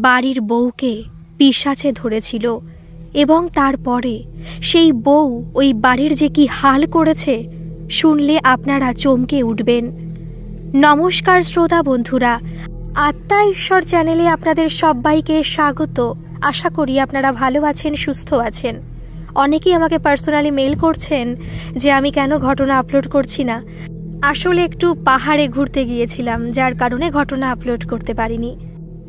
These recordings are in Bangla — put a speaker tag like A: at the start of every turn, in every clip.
A: বাড়ির বউকে পিশাচে ধরেছিল এবং তারপরে সেই বউ ওই বাড়ির যে কি হাল করেছে শুনলে আপনারা চমকে উঠবেন। নমস্কার শ্রোতা বন্ধুরা, আত্মা ঈশ্বর চ্যানেলে আপনাদের সবাইকে স্বাগত। আশা করি আপনারা ভালো আছেন, সুস্থ আছেন। অনেকেই আমাকে পার্সোনালি মেল করছেন যে আমি কেন ঘটনা আপলোড করছি না। আসলে একটু পাহাড়ে ঘুরতে গিয়েছিলাম, যার কারণে ঘটনা আপলোড করতে পারিনি।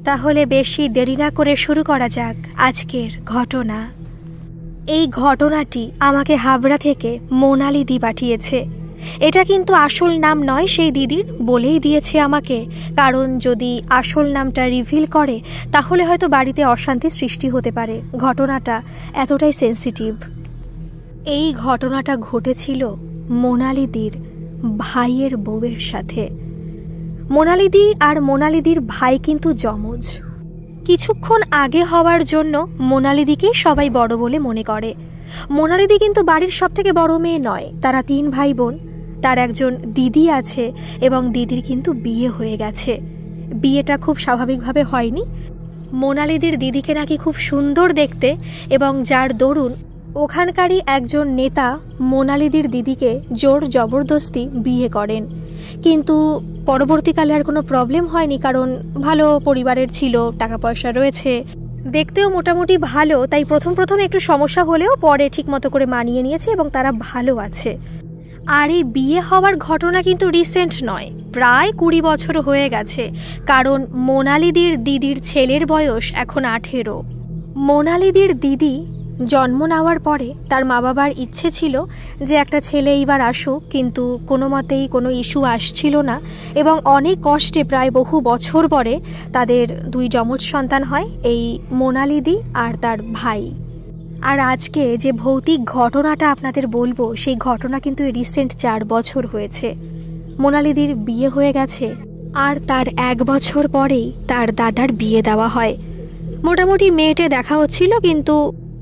A: তাহলে বেশি দেরি না করে শুরু করা যাক আজকের ঘটনা। এই ঘটনাটি আমাকে হাবড়া থেকে মোনালি দি পাঠিয়েছে। এটা কিন্তু আসল নাম নয় সেই দিদির, বলেই দিয়েছে আমাকে, কারণ যদি আসল নামটা রিভিল করে তাহলে হয়তো বাড়িতে অশান্তি সৃষ্টি হতে পারে। ঘটনাটা এতটাই সেন্সিটিভ। এই ঘটনাটা ঘটেছিল মোনালিদির ভাইয়ের বউয়ের সাথে। মোনালিদি আর মোনালিদির ভাই কিন্তু যমজ। কিছুক্ষণ আগে হওয়ার জন্য মোনালিদিকে সবাই বড় বলে মনে করে। মোনালিদি কিন্তু বাড়ির সবথেকে বড় মেয়ে নয়, তারা 3 ভাই বোন। তার একজন দিদি আছে এবং দিদির কিন্তু বিয়ে হয়ে গেছে। বিয়েটা খুব স্বাভাবিকভাবে হয়নি। মোনালিদির দিদিকে নাকি খুব সুন্দর দেখতে এবং যার দরুন ওখানকারই একজন নেতা মোনালিদির দিদিকে জোর জবরদস্তি বিয়ে করেন। কিন্তু পরবর্তীকালে আর কোনো প্রবলেম হয়নি, কারণ ভালো পরিবারের ছিল, টাকা পয়সা রয়েছে, দেখতেও মোটামুটি ভালো। তাই প্রথম একটু সমস্যা হলেও পরে ঠিক মতো করে মানিয়ে নিয়েছে এবং তারা ভালো আছে। আর এই বিয়ে হওয়ার ঘটনা কিন্তু রিসেন্ট নয়, প্রায় 20 বছর হয়ে গেছে, কারণ মোনালিদির দিদির ছেলের বয়স এখন 18। মোনালিদির দিদি জন্ম নেওয়ার পরে তার মা বাবার ইচ্ছে ছিল যে একটা ছেলে এইবার আসুক, কিন্তু কোনো মতেই কোনো ইস্যু আসছিল না এবং অনেক কষ্টে প্রায় বহু বছর পরে তাদের 2 যমজ সন্তান হয়, এই মোনালিদি আর তার ভাই। আর আজকে যে ভৌতিক ঘটনাটা আপনাদের বলবো সেই ঘটনা কিন্তু রিসেন্ট 4 বছর হয়েছে। মোনালিদির বিয়ে হয়ে গেছে আর তার 1 বছর পরেই তার দাদার বিয়ে দেওয়া হয়। মোটামুটি মেয়েটে দেখা হচ্ছিল, কিন্তু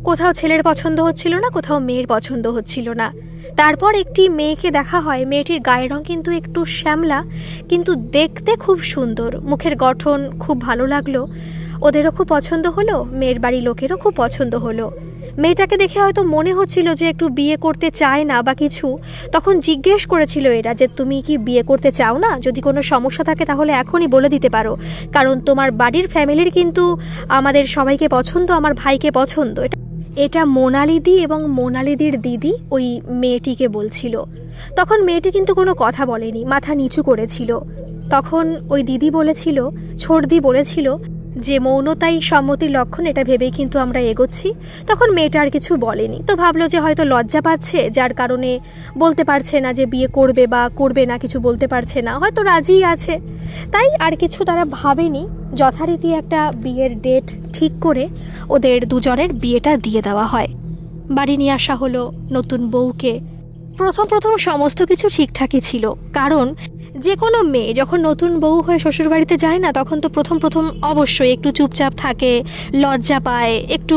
A: কোথাও ছেলের পছন্দ হচ্ছিল না, কোথাও মেয়ের পছন্দ হচ্ছিল না। তারপর একটি মেয়েকে দেখা হয়। মেয়েটির গায়ের রং কিন্তু একটু শ্যামলা, কিন্তু দেখতে খুব সুন্দর, মুখের গঠন খুব ভালো লাগলো। ওদেরও খুব পছন্দ হলো, মেয়ের বাড়ির লোকেরও খুব পছন্দ হলো। মেয়েটাকে দেখে হয়তো মনে হচ্ছিল যে একটু বিয়ে করতে চায় না বা কিছু। তখন জিজ্ঞেস করেছিল এরা যে তুমি কি বিয়ে করতে চাও না? যদি কোনো সমস্যা থাকে তাহলে এখনই বলে দিতে পারো, কারণ তোমার বাড়ির ফ্যামিলির কিন্তু আমাদের সবাইকে পছন্দ, আমার ভাইকে পছন্দ। এটা মোনালিদি এবং মোনালিদির দিদি ওই মেয়েটিকে বলছিল। তখন মেয়েটি কিন্তু কোনো কথা বলেনি, মাথা নিচু করেছিল। তখন ওই দিদি বলেছিল, ছোটদি বলেছিল যে মৌনতাই সম্মতির লক্ষণ, এটা ভেবেই কিন্তু আমরা এগোচ্ছি। তখন মেয়েটা আর কিছু বলেনি, তো ভাবলো যে হয়তো লজ্জা পাচ্ছে, যার কারণে বলতে পারছে না যে বিয়ে করবে বা করবে না, কিছু বলতে পারছে না, হয়তো রাজি আছে। তাই আর কিছু তারা ভাবেনি। যথারীতি একটা বিয়ের ডেট ঠিক করে ওদের দুজনের বিয়েটা দিয়ে দেওয়া হয়। বাড়ি নিয়ে আসা হলো নতুন বউকে। প্রথম সমস্ত কিছু ঠিকঠাকই ছিল, কারণ যে কোনো মেয়ে যখন নতুন বউ হয়ে শ্বশুরবাড়িতে যায় না, তখন তো প্রথম অবশ্যই একটু চুপচাপ থাকে, লজ্জা পায়, একটু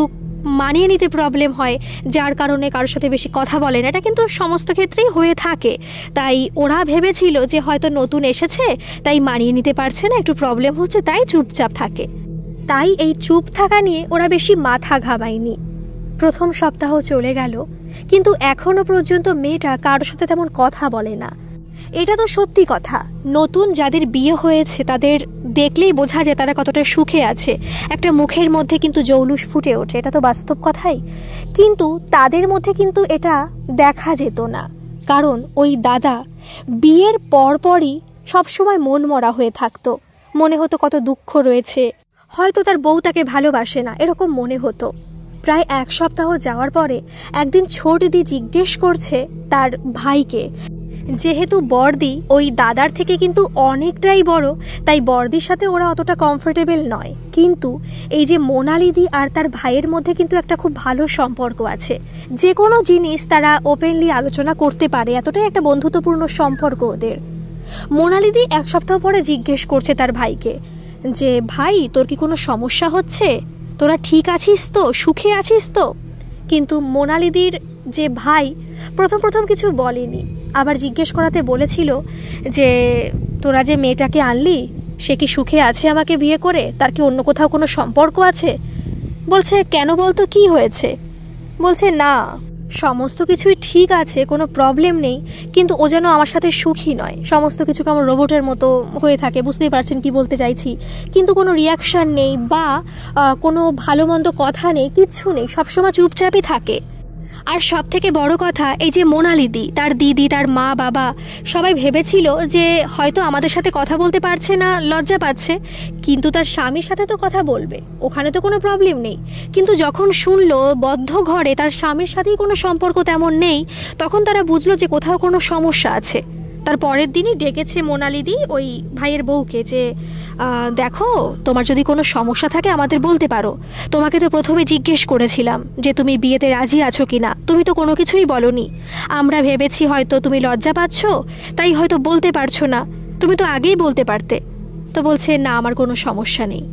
A: মানিয়ে নিতে প্রবলেম হয়, যার কারণে কারোর সাথে বেশি কথা বলে না। এটা কিন্তু সমস্ত ক্ষেত্রেই হয়ে থাকে। তাই ওরা ভেবেছিল যে হয়তো নতুন এসেছে, তাই মানিয়ে নিতে পারছে না, একটু প্রবলেম হচ্ছে, তাই চুপচাপ থাকে। তাই এই চুপ থাকা নিয়ে ওরা বেশি মাথা ঘামায়নি। 1 সপ্তাহ চলে গেল, কিন্তু এখনো পর্যন্ত মেয়েটা কারোর সাথে তেমন কথা বলে না। এটা তো সত্যি কথা, নতুন যাদের বিয়ে হয়েছে তাদের দেখলেই বোঝা যায় তারা কতটা সুখে আছে। একটা মুখের মধ্যে কিন্তু জৌলুস ফুটে ওঠে, এটা তো বাস্তব কথাই। কিন্তু তাদের মধ্যে কিন্তু এটা দেখা যেত না, কারণ ওই দাদা বিয়ের পরপরই সবসময় মন মরা হয়ে থাকতো। মনে হতো কত দুঃখ রয়েছে, হয়তো তার বউ তাকে ভালোবাসে না, এরকম মনে হতো। প্রায় 1 সপ্তাহ যাওয়ার পরে একদিন ছোটদি জিজ্ঞেস করছে তার ভাইকে, যেহেতু বর্দি ওই দাদার থেকে কিন্তু অনেকটাই বড়, তাই বর্দির সাথে ওরা অতটা কমফোর্টেবল নয়, কিন্তু এই যে মোনালিদি আর তার ভাইয়ের মধ্যে কিন্তু একটা খুব ভালো সম্পর্ক আছে। যে কোনো জিনিস তারা ওপেনলি আলোচনা করতে পারে, এতটাই একটা বন্ধুত্বপূর্ণ সম্পর্ক ওদের। মোনালিদি 1 সপ্তাহ পরে জিজ্ঞেস করছে তার ভাইকে যে ভাই তোর কি কোনো সমস্যা হচ্ছে, তোরা ঠিক আছিস তো, সুখে আছিস তো? কিন্তু মোনালিদির যে ভাই প্রথম কিছু বলেনি, আবার জিজ্ঞেস করাতে বলেছিল যে তোরা যে মেয়েটাকে আনলি সে কি সুখে আছে আমাকে বিয়ে করে? তার কি অন্য কোথাও কোনো সম্পর্ক আছে? বলছে কেন বলতো, কি হয়েছে? বলছে না, সমস্ত কিছুই ঠিক আছে, কোনো প্রবলেম নেই, কিন্তু ও যেন আমার সাথে সুখী নয়। সমস্ত কিছু কেমন রোবটের মতো হয়ে থাকে, বুঝতেই পারছেন কি বলতে চাইছি। কিন্তু কোনো রিয়াকশান নেই বা কোনো ভালো মন্দ কথা নেই, কিচ্ছু নেই, সবসময় চুপচাপই থাকে। আর সব থেকে বড় কথা, এই যে মোনালিদি, তার দিদি, তার মা বাবা সবাই ভেবেছিল যে হয়তো আমাদের সাথে কথা বলতে পারছে না, লজ্জা পাচ্ছে, কিন্তু তার স্বামীর সাথে তো কথা বলবে, ওখানে তো কোনো প্রবলেম নেই। কিন্তু যখন শুনলো বদ্ধ ঘরে তার স্বামীর সাথেই কোনো সম্পর্ক তেমন নেই, তখন তারা বুঝলো যে কোথাও কোনো সমস্যা আছে। তার পরের দিনই ডেকেছে মোনালিদি ওই ভাইয়ের বউকে যে দেখো, তোমার যদি কোনো সমস্যা থাকে আমাদের বলতে পারো। তোমাকে তো প্রথমে জিজ্ঞেস করেছিলাম যে তুমি বিয়েতে রাজি আছো কি না, তুমি তো কোনো কিছুই বলোনি। আমরা ভেবেছি হয়তো তুমি লজ্জা পাচ্ছ, তাই হয়তো বলতে পারছো না, তুমি তো আগেই বলতে পারতে। তো বলছে না, আমার কোনো সমস্যা নেই,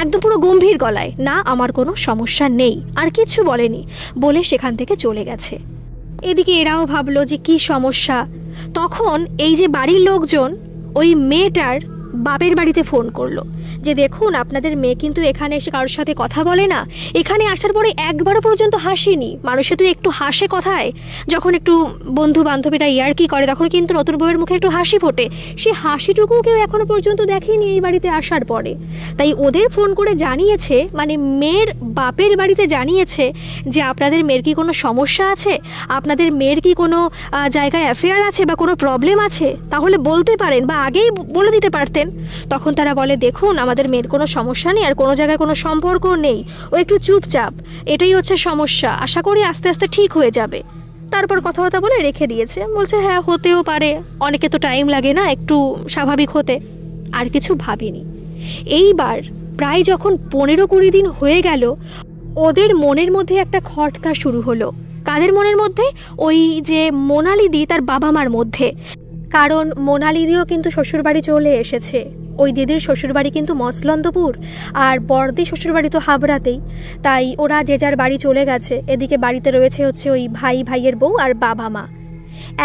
A: একদম পুরো গম্ভীর গলায়, না আমার কোনো সমস্যা নেই, আর কিচ্ছু বলেনি, বলে সেখান থেকে চলে গেছে। এদিকে এরাও ভাবলো যে কি সমস্যা। তখন এই যে বাড়ির লোকজন ওই মেয়েটার বাপের বাড়িতে ফোন করলো যে দেখুন, আপনাদের মেয়ে কিন্তু এখানে এসে কারোর সাথে কথা বলে না, এখানে আসার পরে একবারও পর্যন্ত হাসেনি। মানুষে তো একটু হাসে কথায়, যখন একটু বন্ধু বান্ধবীরা ইয়ার্কি করে তখন কিন্তু নতুন বউয়ের মুখে একটু হাসি ফোটে, সেই হাসিটুকু কেউ এখনো পর্যন্ত দেখেনি এই বাড়িতে আসার পরে। তাই ওদের ফোন করে জানিয়েছে, মানে মেয়ের বাপের বাড়িতে জানিয়েছে যে আপনাদের মেয়ের কি কোনো সমস্যা আছে, আপনাদের মেয়ের কি কোনো জায়গায় অ্যাফেয়ার আছে বা কোনো প্রবলেম আছে, তাহলে বলতে পারেন বা আগেই বলে দিতে পারতেন। তখন তারা বলে দেখুন, আমাদের মেয়ের কোনো সমস্যা নেই, আর কোনো জায়গায় কোনো সম্পর্ক নেই, ও একটু চুপচাপ, এটাই হচ্ছে সমস্যা, আশা করি আস্তে আস্তে ঠিক হয়ে যাবে। তারপর কথাবার্তা বলে রেখে দিয়েছে। বলছে হ্যাঁ, হতেও পারে, অনেকে তো টাইম লাগে না একটু স্বাভাবিক হতে। আর কিছু ভাবিনি। এইবার প্রায় যখন 15-20 দিন হয়ে গেল, ওদের মনের মধ্যে একটা খটকা শুরু হলো। কাদের মনের মধ্যে? ওই যে মোনালিদি তার বাবা মার মধ্যে। কারণ মোনালিদিও কিন্তু শ্বশুরবাড়ি চলে এসেছে। ওই দিদির শ্বশুরবাড়ি কিন্তু মসলন্দপুর, আর বড়দি শ্বশুরবাড়ি তো হাবড়াতেই। তাই ওরা যে যার বাড়ি চলে গেছে। এদিকে বাড়িতে রয়েছে হচ্ছে ওই ভাইয়ের বউ আর বাবা মা।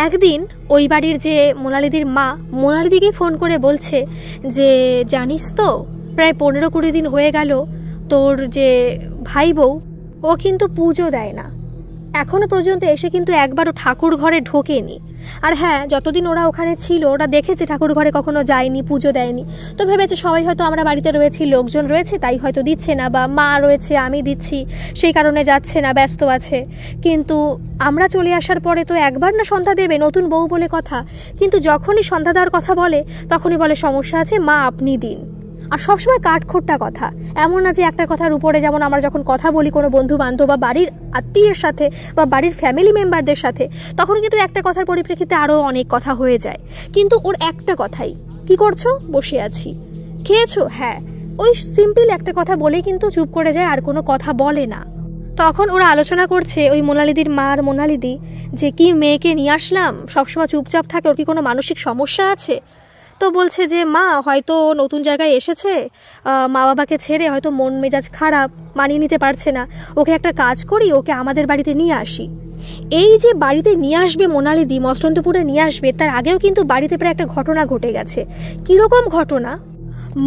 A: একদিন ওই বাড়ির যে মোনালিদির মা মোনালিদিকে ফোন করে বলছে যে জানিস তো, প্রায় 15-20 দিন হয়ে গেল তোর যে ভাই বউ, ও কিন্তু পুজো দেয় না, এখনো পর্যন্ত এসে কিন্তু একবারও ঠাকুর ঘরে ঢোকেনি। আর হ্যাঁ, যতদিন ওরা ওখানে ছিল ওরা দেখেছে ঠাকুর ঘরে কখনো যায়নি, পুজো দেয়নি। তো ভেবেছে সবাই হয়তো আমরা বাড়িতে রয়েছি, লোকজন রয়েছে, তাই হয়তো দিচ্ছে না, বা মা রয়েছে আমি দিচ্ছি সেই কারণে যাচ্ছে না, ব্যস্ত আছে। কিন্তু আমরা চলে আসার পরে তো একবার না সন্ধ্যা দেবে, নতুন বউ বলে কথা, কিন্তু যখনই সন্ধ্যা দেওয়ার কথা বলে তখনই বলে সমস্যা আছে, মা আপনি দিন। আর সবসময় কাঠখোট্টা কথা, এমন না যে একটা কথার উপরে, যেমন আমরা যখন কথা বলি কোনো বন্ধু বান্ধব বা বাড়ির আত্মীয়ের সাথে বা বাড়ির ফ্যামিলি মেম্বারদের সাথে, তখন কিন্তু একটা কথার পরিপ্রেক্ষিতে আরও অনেক কথা হয়ে যায়। কিন্তু ওর একটা কথাই, কি করছো? বসে আছি। খেয়েছো? হ্যাঁ। ওই সিম্পল একটা কথা বলেই কিন্তু চুপ করে যায়, আর কোনো কথা বলে না। তখন ওরা আলোচনা করছে, ওই মোনালিদির মার মোনালিদি, যে কি মেয়েকে নিয়ে আসলাম, সবসময় চুপচাপ থাকে, ওর কি কোনো মানসিক সমস্যা আছে? তো বলছে যে মা হয়তো নতুন জায়গায় এসেছে, মা বাবাকে ছেড়ে হয়তো মন মেজাজ খারাপ, মানিয়ে নিতে পারছে না, ওকে একটা কাজ করি, ওকে আমাদের বাড়িতে নিয়ে আসি। এই যে বাড়িতে নিয়ে আসবে মোনালিদি, মসলন্দপুরে নিয়ে আসবে, তার আগেও কিন্তু বাড়িতে প্রায় একটা ঘটনা ঘটে গেছে। কীরকম ঘটনা?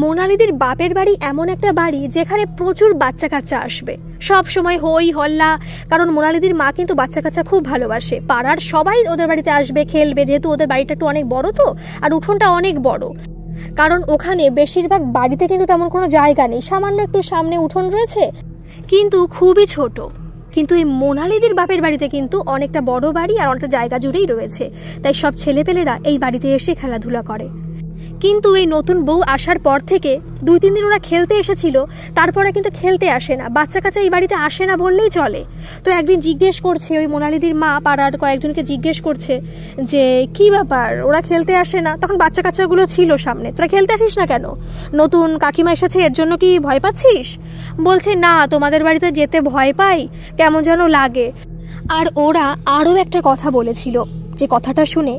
A: মোনালিদির বাপের বাড়ি এমন একটা বাড়ি যেখানে প্রচুর বাচ্চা কাচ্চা আসবে, সব সময় হই হল্লা, কারণ মোনালিদির মা কিন্তু বাচ্চা কাচ্চা খুব ভালোবাসে। পাড়ার সবাই ওদের বাড়িতে আসবে, খেলবে, যেহেতু ওদের বাড়িটা একটু অনেক বড় তো, আর উঠোনটা অনেক বড়, কারণ ওখানে বেশিরভাগ বাড়িতে কিন্তু তেমন কোনো জায়গা নেই, সামান্য একটু সামনে উঠোন রয়েছে, কিন্তু খুবই ছোট। কিন্তু এই মোনালিদির বাপের বাড়িতে কিন্তু অনেকটা বড় বাড়ি আর অনেকটা জায়গা জুড়েই রয়েছে, তাই সব ছেলেপেলেরা এই বাড়িতে এসে খেলাধুলা করে। কিন্তু এই নতুন বউ আসার পর থেকে 2-3 দিন ওরা খেলতে এসেছিল, তারপরে কিন্তু খেলতে আসে না, বাচ্চা কাচ্চা এই বাড়িতে আসে না বললেই চলে। তো একদিন জিজ্ঞেস করছে ওই মোনালিদির মা, পাড়ার কয়েকজনকে জিজ্ঞেস করছে যে কি ব্যাপার, ওরা খেলতে আসে না? তখন বাচ্চা কাচ্চাগুলো ছিল সামনে, তোরা খেলতে আসিস না কেন? নতুন কাকিমা এসেছে এর জন্য কি ভয় পাচ্ছিস? বলছে না, তোমাদের বাড়িতে যেতে ভয় পাই, কেমন যেন লাগে। আর ওরা আরও একটা কথা বলেছিল, যে কথাটা শুনে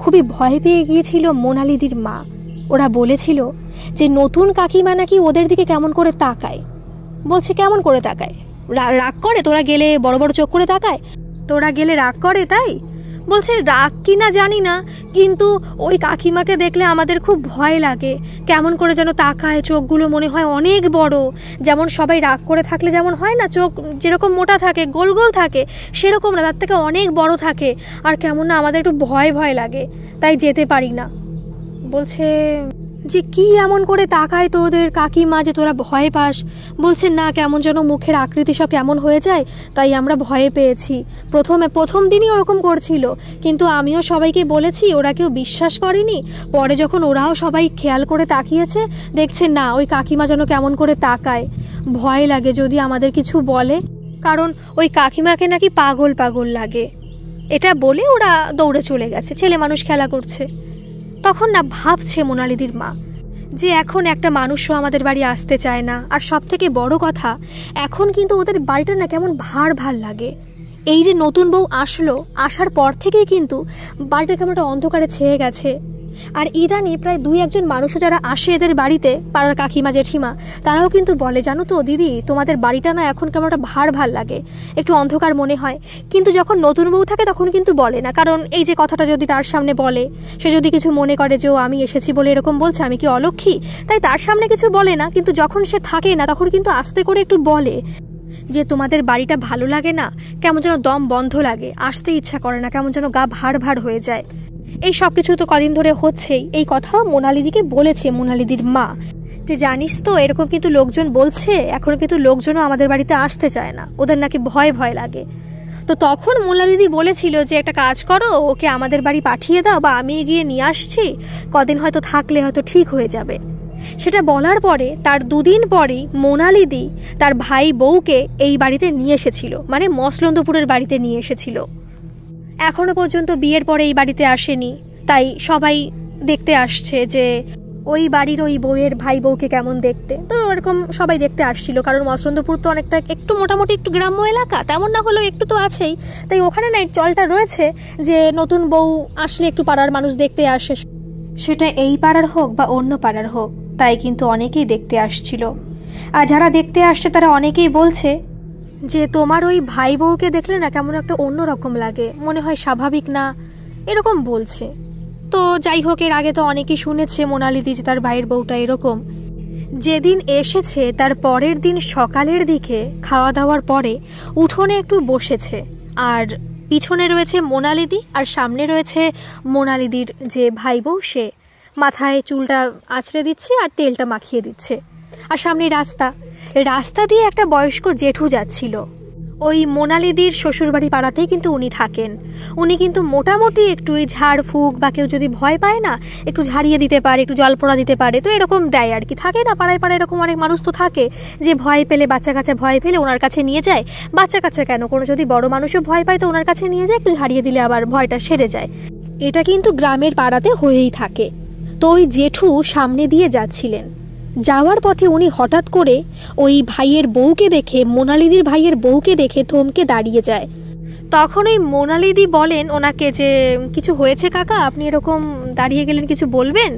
A: খুবই ভয় পেয়ে গিয়েছিল মোনালিদির মা। ওরা বলেছিল যে নতুন কাকিমা নাকি ওদের দিকে কেমন করে তাকায়। বলছে কেমন করে তাকায়? রাগ করে? তোরা গেলে বড় বড় চোখ করে তাকায়? তোরা গেলে রাগ করে তাই? বলছে রাগ কি না জানি না, কিন্তু ওই কাকিমাকে দেখলে আমাদের খুব ভয় লাগে। কেমন করে যেন তাকায়, চোখগুলো মনে হয় অনেক বড়, যেমন সবাই রাগ করে থাকলে যেমন হয় না, চোখ যেরকম মোটা থাকে, গোল গোল থাকে, সেরকম না, তার থেকে অনেক বড় থাকে। আর কেমন না আমাদের একটু ভয় ভয় লাগে, তাই যেতে পারি না। বলছে যে কি এমন করে তাকায় তোদের কাকিমা যে তোরা ভয় পাস? বলছে না, কেমন যেন মুখের আকৃতি সব কেমন হয়ে যায়, তাই আমরা ভয়ে পেয়েছি। প্রথম দিনই ওরকম করছিল, কিন্তু আমিও সবাইকে বলেছি, ওরা কেউ বিশ্বাস করেনি। পরে যখন ওরাও সবাই খেয়াল করে তাকিয়েছে, দেখছে না ওই কাকিমা যেন কেমন করে তাকায়। ভয় লাগে যদি আমাদের কিছু বলে, কারণ ওই কাকিমাকে নাকি পাগল পাগল লাগে। এটা বলে ওরা দৌড়ে চলে গেছে, ছেলে মানুষ খেলা করছে। তখন না ভাবছে মোনালিদির মা যে এখন একটা মানুষও আমাদের বাড়ি আসতে চায় না, আর সব থেকে বড় কথা এখন কিন্তু ওদের বাড়িটা না কেমন ভার ভার লাগে। এই যে নতুন বউ আসলো, আসার পর থেকেই কিন্তু বাড়িটা কেমন একটা অন্ধকারে ছেয়ে গেছে। আর ইদানি প্রায় 2-1জন মানুষও যারা আসে এদের বাড়িতে, পাড়ার কাকিমা জেঠিমা, তারাও কিন্তু বলে, জানো তো দিদি, তোমাদের বাড়িটা না এখন কেমন একটা ভার ভার লাগে, একটু অন্ধকার মনে হয়। কিন্তু যখন নতুন বউ থাকে তখন কিন্তু বলে না, কারণ এই যে কথাটা যদি তার সামনে বলে, সে যদি কিছু মনে করে যে ও আমি এসেছি বলে এরকম বলছে, আমি কি অলক্ষী, তাই তার সামনে কিছু বলে না। কিন্তু যখন সে থাকে না তখন কিন্তু আস্তে করে একটু বলে যে তোমাদের বাড়িটা ভালো লাগে না, কেমন যেন দম বন্ধ লাগে, আসতে ইচ্ছা করে না, কেমন যেন গা ভার ভার হয়ে যায়। এই সব কিছু তো কদিন ধরে হচ্ছেই। এই কথা মোনালিদিকে বলেছে মোনালিদির মা, যে জানিস তো এরকম কিন্তু লোকজন বলছে, এখন কিন্তু লোকজনও আমাদের বাড়িতে আসতে চায় না, ওদের নাকি ভয় ভয় লাগে। তো তখন মোনালিদি বলেছিল যে একটা কাজ করো, ওকে আমাদের বাড়ি পাঠিয়ে দাও, বা আমি গিয়ে নিয়ে আসছি, কদিন হয়তো থাকলে হয়তো ঠিক হয়ে যাবে। সেটা বলার পরে তার 2 দিন পরেই মোনালিদি তার ভাই বউকে এই বাড়িতে নিয়ে এসেছিল, মানে মসলন্দপুরের বাড়িতে নিয়ে এসেছিল। এখনো পর্যন্ত বিয়ের পরে এই বাড়িতে আসেনি, তাই সবাই দেখতে আসছে যে ওই বাড়ির ওই বউয়ের ভাই বউকে কেমন দেখতে। তো এরকম সবাই দেখতে আসছিল, কারণ মসলন্দপুর তো অনেকটা একটু মোটামুটি একটু গ্রাম্য এলাকা, তেমন না হলেও একটু তো আছেই। তাই ওখানে না চলটা রয়েছে যে নতুন বউ আসলে একটু পাড়ার মানুষ দেখতে আসে, সেটা এই পাড়ার হোক বা অন্য পাড়ার হোক। তাই কিন্তু অনেকেই দেখতে আসছিল। আর যারা দেখতে আসছে তারা অনেকেই বলছে যে তোমার ওই ভাই বউকে দেখলে না কেমন একটা অন্যরকম লাগে, মনে হয় স্বাভাবিক না, এরকম বলছে। তো যাই হোক, এর আগে তো অনেকেই শুনেছে মোনালিদি যে তার ভাইয়ের বউটা এরকম। যেদিন এসেছে তার পরের দিন সকালের দিকে খাওয়া দাওয়ার পরে উঠোনে একটু বসেছে, আর পিছনে রয়েছে মোনালিদি আর সামনে রয়েছে মোনালিদির যে ভাই বউ, সে মাথায় চুলটা আঁচড়ে দিচ্ছে আর তেলটা মাখিয়ে দিচ্ছে। আর সামনে রাস্তা দিয়ে একটা বয়স্ক জেঠু যাচ্ছিল। ওই মোনালিদির শ্বশুরবাড়ি পাড়াতেই কিন্তু উনি থাকেন। উনি কিন্তু মোটামুটি একটু এই ঝাড় ফুঁক বা কেউ যদি ভয় পায় না, একটু ঝাড়িয়ে দিতে পারে, একটু জল পোড়া দিতে পারে, তো এরকম দেয় আর কি। থাকে না পাড়ায় পাড়ায় এরকম অনেক মানুষ তো থাকে যে ভয় পেলে, বাচ্চা কাচ্চা ভয় পেলে ওনার কাছে নিয়ে যায়। বাচ্চা কাচ্চা কেন, কোনো যদি বড় মানুষও ভয় পায় তো ওনার কাছে নিয়ে যায়, একটু ঝাড়িয়ে দিলে আবার ভয়টা সেরে যায়। এটা কিন্তু গ্রামের পাড়াতে হয়েই থাকে। তো ওই জেঠু সামনে দিয়ে যাচ্ছিলেন, যাওয়ার পথে উনি হঠাৎ করে ওই ভাইয়ের বউকে দেখে, মোনালিদির ভাইয়ের বউকে দেখে থমকে দাঁড়িয়ে যায়। তখন ওই মোনালিদি বলেন ওনাকে যে কিছু হয়েছে কাকা, আপনি এরকম দাঁড়িয়ে গেলেন, কিছু বলবেন?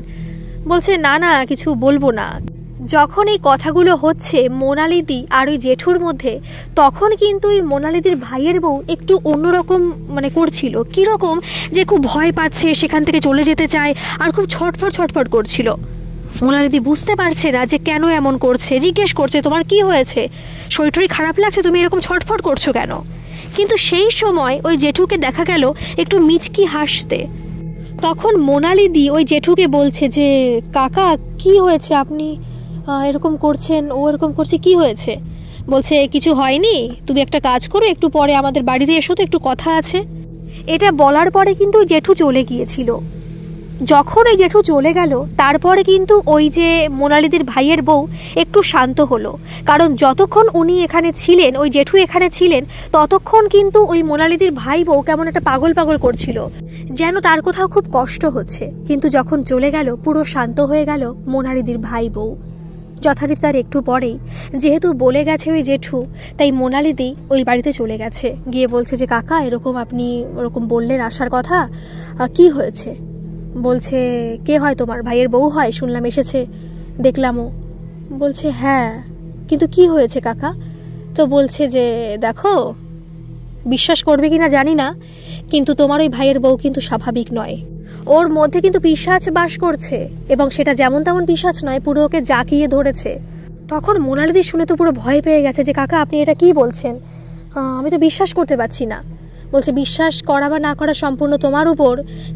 A: বলছে না না, কিছু বলবো না। যখন এই কথাগুলো হচ্ছে মোনালিদি আর ওই জেঠুর মধ্যে, তখন কিন্তু ওই মোনালিদির ভাইয়ের বউ একটু অন্যরকম মানে করছিল, কীরকম যে খুব ভয় পাচ্ছে, সেখান থেকে চলে যেতে চায়, আর খুব ছটফট করছিল। মোনালিদি বুঝতে পারছে না যে কেন এমন করছে, জিজ্ঞেস করছে তোমার কি হয়েছে, শরীর খারাপ লাগছে, তুমি এরকম ছটফট করছো কেন? কিন্তু সেই সময় ওই জেঠুকে দেখা গেল একটু মিচকি হাসতে। তখন মোনালিদি ওই জেঠুকে বলছে যে কাকা কি হয়েছে, আপনি এরকম করছেন, ও এরকম করছে, কি হয়েছে? বলছে কিছু হয়নি, তুমি একটা কাজ করো, একটু পরে আমাদের বাড়িতে এসো তো, একটু কথা আছে। এটা বলার পরে কিন্তু ওই জেঠু চলে গিয়েছিল। যখন ওই জেঠু চলে গেল তারপরে কিন্তু ওই যে মোনালিদির ভাইয়ের বউ একটু শান্ত হলো, কারণ যতক্ষণ উনি এখানে ছিলেন, ওই জেঠু এখানে ছিলেন, ততক্ষণ কিন্তু ওই মোনালিদির ভাই বউ কেমন একটা পাগল পাগল করছিল, যেন তার কোথাও খুব কষ্ট হচ্ছে। কিন্তু যখন চলে গেল পুরো শান্ত হয়ে গেল মোনালিদির ভাই বউ। যথারীতি তার একটু পরেই যেহেতু বলে গেছে ওই জেঠু, তাই মোনালিদি ওই বাড়িতে চলে গেছে, গিয়ে বলছে যে কাকা এরকম আপনি ওরকম বললেন আসার কথা, কি হয়েছে? বলছে কে হয় তোমার ভাইয়ের বউ হয়, শুনলাম এসেছে, দেখলামও। বলছে হ্যাঁ, কিন্তু কি হয়েছে কাকা? তো বলছে যে দেখো, বিশ্বাস করবে কিনা জানি না, কিন্তু তোমার ওই ভাইয়ের বউ কিন্তু স্বাভাবিক নয়, ওর মধ্যে কিন্তু পিশাচ বাস করছে, এবং সেটা যেমন তেমন পিশাচ নয়, পুরো ওকে জাকিয়ে ধরেছে। তখন মোনালিদি শুনে তো পুরো ভয় পেয়ে গেছে যে কাকা আপনি এটা কি বলছেন, আমি তো বিশ্বাস করতে পারছি না। বলছে বিশ্বাস করা বা না করা সম্পূর্ণ তোমার উপর,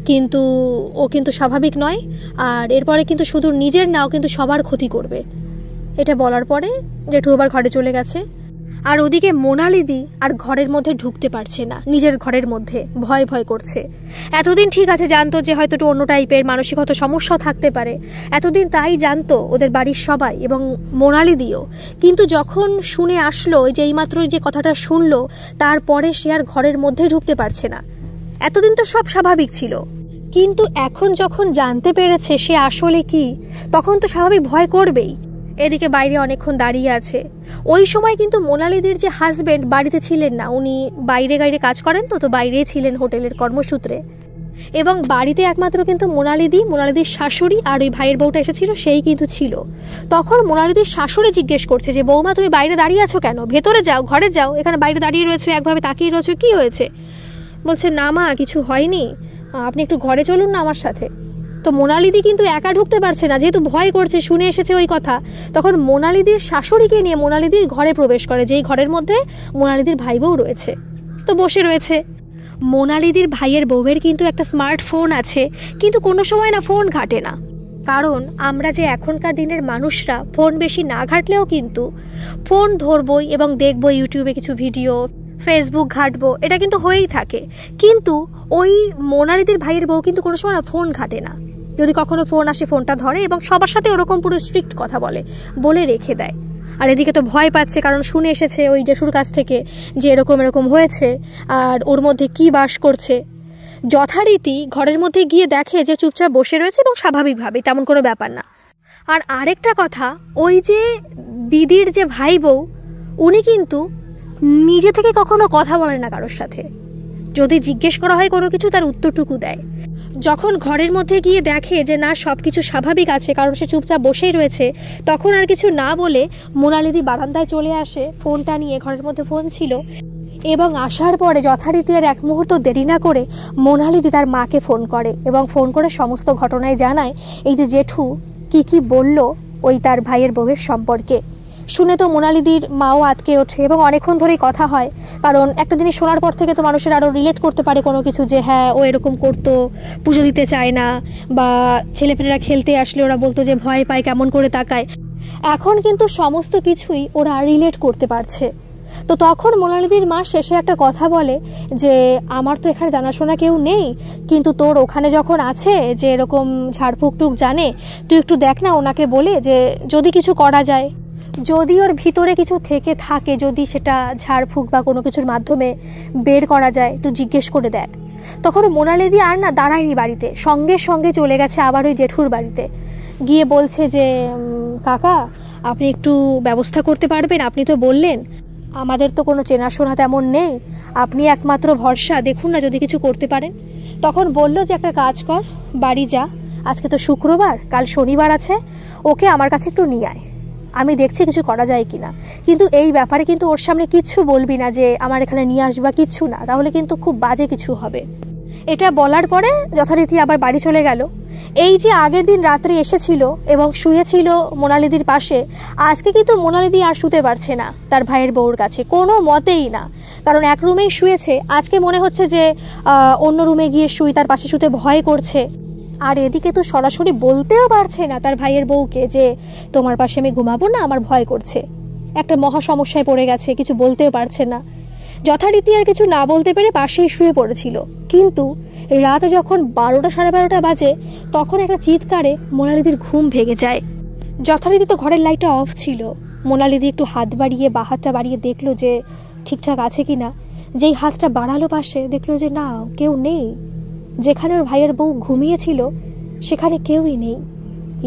A: কিন্তু ও কিন্তু স্বাভাবিক নয়, আর এরপরে কিন্তু শুধু নিজের নাও কিন্তু সবার ক্ষতি করবে। এটা বলার পরে জেঠু আবার ঘরে চলে গেছে। আর ওদিকে মোনালিদি আর ঘরের মধ্যে ঢুকতে পারছে না, নিজের ঘরের মধ্যে ভয় ভয় করছে। এতদিন ঠিক আছে, জানতো যে হয়তো একটু অন্য টাইপের মানসিকত সমস্যাও থাকতে পারে, এতদিন তাই জানতো ওদের বাড়ির সবাই এবং মোনালিদিও। কিন্তু যখন শুনে আসলো যে এইমাত্র যে কথাটা শুনলো, তারপরে সে আর ঘরের মধ্যে ঢুকতে পারছে না। এতদিন তো সব স্বাভাবিক ছিল, কিন্তু এখন যখন জানতে পেরেছে সে আসলে কি, তখন তো স্বাভাবিক ভয় করবেই। এদিকে বাইরে অনেকক্ষণ দাঁড়িয়ে আছে। ওই সময় কিন্তু মোনালিদির যে হাজবেন্ড বাড়িতে ছিলেন না, উনি বাইরে গাইরে কাজ করেন, তো বাইরেই ছিলেন হোটেলের কর্মসূত্রে। এবং বাড়িতে একমাত্র কিন্তু মোনালিদির শাশুড়ি আর ওই ভাইয়ের বউটা এসেছিল, সেই কিন্তু ছিল। তখন মোনালিদির শাশুড়ি জিজ্ঞেস করছে যে বৌমা তুমি বাইরে দাঁড়িয়ে আছো কেন, ভেতরে যাও, ঘরে যাও, এখানে বাইরে দাঁড়িয়ে রয়েছো, একভাবে তাকিয়ে রয়েছো, কি হয়েছে? বলছে না মা কিছু হয়নি, আপনি একটু ঘরে চলুন না আমার সাথে। তো মোনালিদি কিন্তু একা ঢুকতে পারছে না, যেহেতু ভয় করছে, শুনে এসেছে ওই কথা। তখন মোনালিদির শাশুড়িকে নিয়ে মোনালিদি ঘরে প্রবেশ করে, যেই ঘরের মধ্যে মোনালিদির ভাই বউ রয়েছে, তো বসে রয়েছে। মোনালিদির ভাইয়ের বউয়ের কিন্তু একটা স্মার্টফোন আছে, কিন্তু কোনো সময় না ফোন ঘাটে না। কারণ আমরা যে এখনকার দিনের মানুষরা ফোন বেশি না ঘাটলেও কিন্তু ফোন ধরবই এবং দেখবো ইউটিউবে কিছু ভিডিও, ফেসবুক ঘাটবো, এটা কিন্তু হয়েই থাকে। কিন্তু ওই মোনালিদির ভাইয়ের বউ কিন্তু কোনো সময় ফোন ঘাটে না। যদি কখনো ফোন আসে ফোনটা ধরে এবং সবার সাথে ওরকম পুরো স্ট্রিক্ট কথা বলে রেখে দেয়। আর এদিকে তো ভয় পাচ্ছে, কারণ শুনে এসেছে ওই জেঠুর কাছ থেকে যে এরকম এরকম হয়েছে আর ওর মধ্যে কি বাস করছে। যথারীতি ঘরের মধ্যে গিয়ে দেখে যে চুপচাপ বসে রয়েছে এবং স্বাভাবিকভাবে তেমন কোনো ব্যাপার না। আর আরেকটা কথা, ওই যে দিদির যে ভাই বউ, উনি কিন্তু নিজে থেকে কখনো কথা বলে না কারোর সাথে। যদি জিজ্ঞেস করা হয় কোনো কিছু, তার উত্তরটুকু দেয়। যখন ঘরের মধ্যে গিয়ে দেখে যে না সব কিছু স্বাভাবিক আছে, কারণ সে চুপচাপ বসেই রয়েছে, তখন আর কিছু না বলে মোনালিদি বারান্দায় চলে আসে, ফোনটা নিয়ে, ঘরের মধ্যে ফোন ছিল। এবং আসার পরে যথারীতি আর এক মুহূর্ত দেরি না করে মোনালিদি তার মাকে ফোন করে এবং ফোন করে সমস্ত ঘটনায় জানায় এই যে জেঠু কি বলল ওই তার ভাইয়ের বউয়ের সম্পর্কে। শুনে তো মোনালিদির মাও আটকে ওঠে এবং অনেকক্ষণ ধরেই কথা হয়, কারণ একটা জিনিস শোনার পর থেকে তো মানুষের আরও রিলেট করতে পারে কোনো কিছু, যে হ্যাঁ ও এরকম করতো, পুজো দিতে চায় না, বা ছেলেপেলেরা খেলতে আসলে ওরা বলতো যে ভয় পায়, কেমন করে তাকায়। এখন কিন্তু সমস্ত কিছুই ওরা রিলেট করতে পারছে। তো তখন মোনালিদির মা শেষে একটা কথা বলে যে আমার তো এখানে জানাশোনা কেউ নেই, কিন্তু তোর ওখানে যখন আছে যে এরকম ঝাড়ফুঁকটুক জানে, তুই একটু দেখ না ওনাকে বলে যে যদি কিছু করা যায়, যদি ওর ভিতরে কিছু থেকে থাকে, যদি সেটা ঝাড়ফুঁক বা কোনো কিছুর মাধ্যমে বের করা যায়, একটু জিজ্ঞেস করে দেখ। তখন মোনালিদি আর না দাঁড়ায়নি বাড়িতে, সঙ্গে সঙ্গে চলে গেছে আবার ওই জেঠুর বাড়িতে, গিয়ে বলছে যে কাকা আপনি একটু ব্যবস্থা করতে পারবেন, আপনি তো বললেন আমাদের তো কোনো চেনাশোনা তেমন নেই, আপনি একমাত্র ভরসা, দেখুন না যদি কিছু করতে পারেন। তখন বলল যে একটা কাজ কর, বাড়ি যা, আজকে তো শুক্রবার, কাল শনিবার আছে, ওকে আমার কাছে একটু নিয়ে আয়, আমি দেখছি কিছু করা যায় কিনা। কিন্তু এই ব্যাপারে কিন্তু ওর সামনে কিচ্ছু বলবি না যে আমার এখানে নিয়ে আসবা, কিচ্ছু না, তাহলে কিন্তু খুব বাজে কিছু হবে। এটা বলার পরে যথারীতি আবার বাড়ি চলে গেল। এই যে আগের দিন রাত্রে এসেছিল এবং শুয়েছিল মোনালিদির পাশে, আজকে কিন্তু মোনালিদি আর শুতে পারছে না তার ভাইয়ের বউর কাছে, কোনো মতেই না, কারণ এক রুমেই শুয়েছে। আজকে মনে হচ্ছে যে অন্য রুমে গিয়ে শুই, তার পাশে শুতে ভয় করছে। আর এদিকে তো সরাসরি বলতেও পারছে না তার ভাইয়ের বউকে যে তোমার পাশে আমি ঘুমাবো না, আমার ভয় করছে। একটা মহা সমস্যায় পড়ে গেছে, কিছু বলতেও পারছে না। যথারীতি আর কিছু না বলতে পেরে পাশেই শুয়ে পড়েছিল। কিন্তু রাত যখন 12টা সাড়ে 12টা বাজে, তখন একটা চিৎকারে মোনালিদির ঘুম ভেঙে যায়। যথারীতি তো ঘরের লাইটটা অফ ছিল। মোনালিদি একটু হাত বাড়িয়ে, হাতটা বাড়িয়ে দেখলো যে ঠিকঠাক আছে কিনা। যেই হাতটা বাড়ালো পাশে, দেখলো যে না, কেউ নেই। যেখানে ওর ভাইয়ের বউ ঘুমিয়েছিল সেখানে কেউই নেই।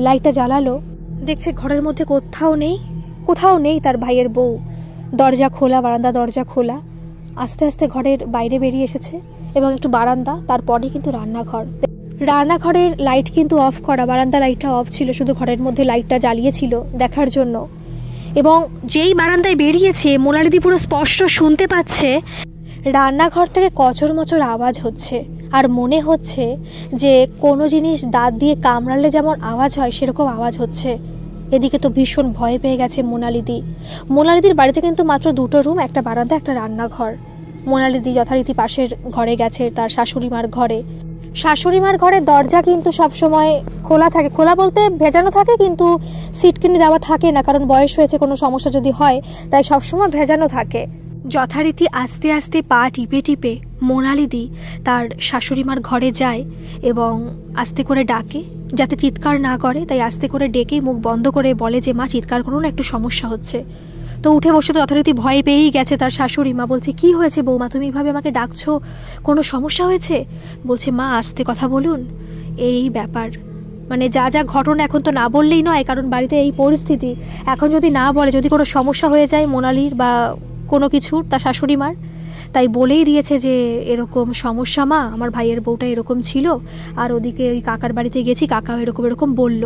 A: লাইটটা জ্বালালো, দেখছে ঘরের মধ্যে কোথাও নেই তার ভাইয়ের বউ। দরজা খোলা, বারান্দা দরজা খোলা। আস্তে আস্তে ঘরের বাইরে বেরিয়ে এসেছে এবং একটু বারান্দা, তারপরে কিন্তু রান্নাঘরের লাইট কিন্তু অফ করা, বারান্দা লাইটটা অফ ছিল, শুধু ঘরের মধ্যে লাইটটা জ্বালিয়েছিল দেখার জন্য। এবং যেই বারান্দায় বেরিয়েছে, মোনালিদি পুরো স্পষ্ট শুনতে পাচ্ছে রান্নাঘর থেকে কচর মচর আওয়াজ হচ্ছে, আর মনে হচ্ছে যে কোনো জিনিস দাঁত দিয়ে কামড়ালে যেমন আওয়াজ হয় সেরকম আওয়াজ হচ্ছে। এদিকে তো ভীষণ ভয় পেয়ে গেছে মোনালিদি। মোনালিদির বাড়িতে কিন্তু মাত্র 2টো রুম, একটা বারান্দা, একটা রান্নাঘর। মোনালিদি যথারীতি পাশের ঘরে গেছে, তার শাশুড়ি মার ঘরে। শাশুড়ি মার ঘরের দরজা কিন্তু সবসময় খোলা থাকে, খোলা বলতে ভেজানো থাকে, কিন্তু সিটকিনি দেওয়া থাকে না, কারণ বয়স হয়েছে, কোনো সমস্যা যদি হয় তাই সবসময় ভেজানো থাকে। যথারীতি আস্তে আস্তে পা টিপে টিপে মোনালিদি তার শাশুড়িমার ঘরে যায় এবং আস্তে করে ডাকে, যাতে চিৎকার না করে, তাই আস্তে করে ডেকেই মুখ বন্ধ করে বলে যে মা চিৎকার করুন, একটু সমস্যা হচ্ছে। তো উঠে বসে তো যথারীতি ভয় পেয়েই গেছে তার শাশুড়ি মা। বলছে কি হয়েছে বৌমা, তুমি এইভাবে আমাকে ডাকছো, কোনো সমস্যা হয়েছে? বলছে মা আস্তে কথা বলুন, এই ব্যাপার, মানে যা যা ঘটনা এখন তো না বললেই নয়, কারণ বাড়িতে এই পরিস্থিতি, এখন যদি না বলে, যদি কোনো সমস্যা হয়ে যায় মোনালির বা কোনো কিছুর, তার শাশুড়ি মার, তাই বলেই দিয়েছে যে এরকম সমস্যা মা, আমার ভাইয়ের বউটা এরকম ছিল, আর ওদিকে ওই কাকার বাড়িতে গেছি, কাকাও এরকম এরকম বলল।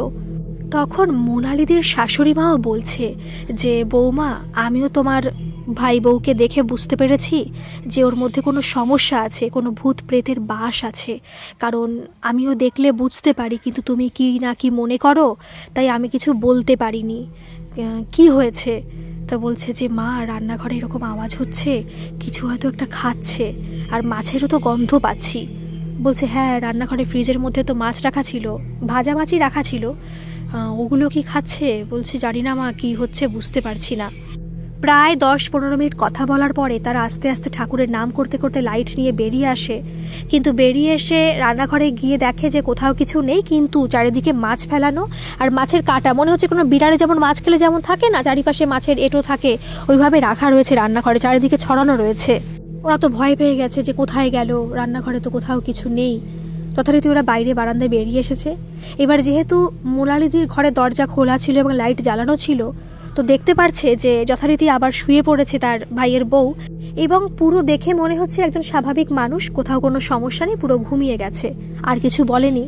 A: তখন মোনালিদির শাশুড়ি মাও বলছে যে বৌমা, আমিও তোমার ভাই বউকে দেখে বুঝতে পেরেছি যে ওর মধ্যে কোনো সমস্যা আছে, কোনো ভূত প্রেতের বাস আছে, কারণ আমিও দেখলে বুঝতে পারি, কিন্তু তুমি কি না কি মনে করো, তাই আমি কিছু বলতে পারিনি। কি হয়েছে? তা বলছে যে মা রান্নাঘরে এরকম আওয়াজ হচ্ছে, কিছু হয়তো একটা খাচ্ছে, আর মাছেরও তো গন্ধ পাচ্ছি। বলছে হ্যাঁ, রান্নাঘরে ফ্রিজের মধ্যে তো মাছ রাখা ছিল, ভাজা মাছই রাখা ছিল, ওগুলো কি খাচ্ছে? বলছে জানি না মা, কি হচ্ছে বুঝতে পারছি না। প্রায় 10-15 মিনিট কথা বলার পরে তারা আস্তে আস্তে ঠাকুরের নাম করতে করতে লাইট নিয়ে বেরিয়ে আসে, কিন্তু বেরিয়ে এসে রান্নাঘরে গিয়ে দেখে যে কোথাও কিছু নেই, কিন্তু চারিদিকে মাছ ফেলানো আর মাছের কাঁটা, মনে হচ্ছে কোনো বিড়ালে যেমন মাছ খেলে যেমন থাকে না, চারিপাশে মাছের এঁটো থাকে, ওইভাবে রাখা রয়েছে রান্নাঘরে, চারিদিকে ছড়ানো রয়েছে। ওরা তো ভয় পেয়ে গেছে যে কোথায় গেল, রান্নাঘরে তো কোথাও কিছু নেই। যথারীতি ওরা বাইরে বারান্দায় বেরিয়ে এসেছে। এবার যেহেতু মোনালিদির ঘরে দরজা খোলা ছিল এবং লাইট জ্বালানো ছিল, তো দেখতে পারছে যে যথারীতি আবার শুয়ে পড়েছে তার ভাইয়ের বউ, এবং পুরো দেখে মনে হচ্ছে একজন স্বাভাবিক মানুষ, কোথাও কোনো সমস্যা নেই, পুরো ঘুমিয়ে গেছে, আর কিছু বলেনি।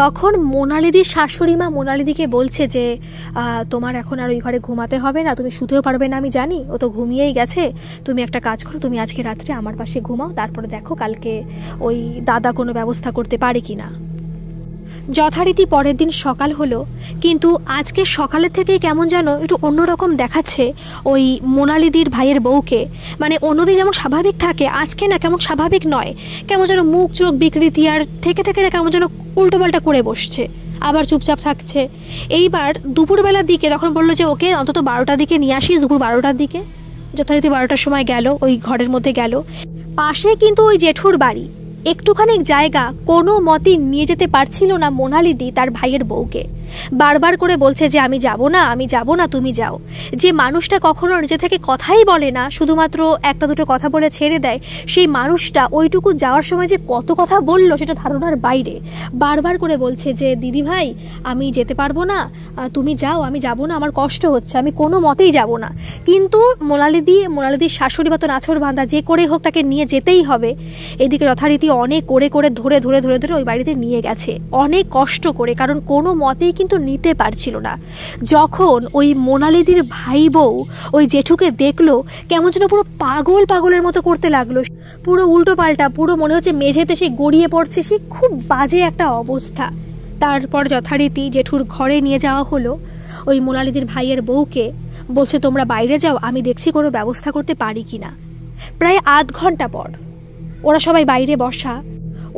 A: তখন মোনালিদির শাশুড়ি মা মোনালিদিকে বলছে যে তোমার এখন আর ওই ঘরে ঘুমাতে হবে না, তুমি শুতেও পারবে না, আমি জানি, ও তো ঘুমিয়েই গেছে, তুমি একটা কাজ করো, তুমি আজকে রাত্রে আমার পাশে ঘুমাও, তারপরে দেখো কালকে ওই দাদা কোনো ব্যবস্থা করতে পারে কিনা। যথারীতি পরের দিন সকাল হলো, কিন্তু আজকে সকালের থেকেই কেমন যেন একটু অন্যরকম দেখাচ্ছে ওই মোনালিদির ভাইয়ের বউকে। মানে অন্যদিন যেমন স্বাভাবিক থাকে, আজকে না কেমন স্বাভাবিক নয়, কেমন যেন মুখ চোখ বিকৃতি, আর থেকে থেকে না কেমন যেন উল্টোপাল্টা করে বসছে, আবার চুপচাপ থাকছে। এইবার দুপুরবেলার দিকে তখন বললো যে ওকে অন্তত 12টার দিকে নিয়ে আসিস, দুপুর 12টার দিকে। যথারীতি 12টার সময় গেল, ওই ঘরের মধ্যে গেল, পাশে কিন্তু ওই জেঠুর বাড়ি, একটুখানি জায়গা কোনো মতেই নিয়ে যেতে পারছিল না মোনালিদি তার ভাইয়ের বউকে। বারবার করে বলছে যে আমি যাব না, আমি যাব না, তুমি যাও। যে মানুষটা কখনো নিজে থেকে কথাই বলে না, শুধুমাত্র একটা দুটো কথা বলে ছেড়ে দেয়, সেই মানুষটা ওইটুকু যাওয়ার সময় যে কত কথা বলল সেটা ধারণার বাইরে। বারবার করে বলছে যে দিদি ভাই আমি যেতে পারবো না, তুমি যাও, আমি যাব না, আমার কষ্ট হচ্ছে, আমি কোনো মতেই যাব না। কিন্তু মোনালিদির শাশুড়ি বা তো নাছর বাঁধা, যে করে হোক তাকে নিয়ে যেতেই হবে। এদিকে যথারীতি অনেক করে করে ধরে ধরে ধরে ধরে ওই বাড়িতে নিয়ে গেছে, অনেক কষ্ট করে, কারণ কোনো মতেই কিন্তু নিতে পারছিল না। যখন ওই মোনালিদির ভাই বউ ওই জেঠুকে দেখলো, কেমন যেন পুরো পাগলের মতো করতে লাগলো, পুরো উল্টো পাল্টা, পুরো মনে হচ্ছে মেঝেতে সে গড়িয়ে পড়ছে, সে খুব বাজে একটা অবস্থা। তারপর যথারীতি জেঠুর ঘরে নিয়ে যাওয়া হলো ওই মোনালিদির ভাইয়ের বউকে। বলছে তোমরা বাইরে যাও, আমি দেখছি কোনো ব্যবস্থা করতে পারি কিনা। প্রায় আধ ঘন্টা পর ওরা সবাই বাইরে বসা,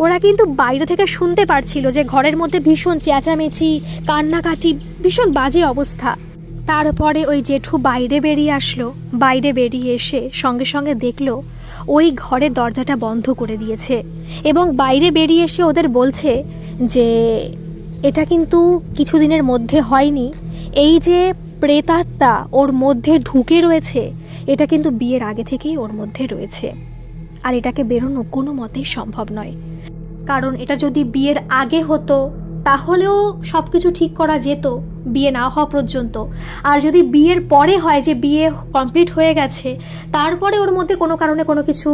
A: ওরা কিন্তু বাইরে থেকে শুনতে পারছিল যে ঘরের মধ্যে ভীষণ চেঁচামেচি, কান্নাকাটি, ভীষণ বাজে অবস্থা। তারপরে ওই জেঠু বাইরে বেরিয়ে আসলো, বাইরে বেরিয়ে এসে সঙ্গে সঙ্গে দেখলো ওই ঘরের দরজাটা বন্ধ করে দিয়েছে, এবং বাইরে বেরিয়ে এসে ওদের বলছে যে এটা কিন্তু কিছুদিনের মধ্যে হয়নি, এই যে প্রেতাত্মা ওর মধ্যে ঢুকে রয়েছে, এটা কিন্তু বিয়ের আগে থেকেই ওর মধ্যে রয়েছে, আর এটাকে বেরোনো কোনো মতেই সম্ভব নয়। কারণ এটা যদি বিয়ের আগে হতো তাহলেও সব কিছু ঠিক করা যেত, বিয়ে না হওয়া পর্যন্ত। আর যদি বিয়ের পরে হয় যে বিয়ে কমপ্লিট হয়ে গেছে, তারপরে ওর মধ্যে কোনো কারণে কোনো কিছু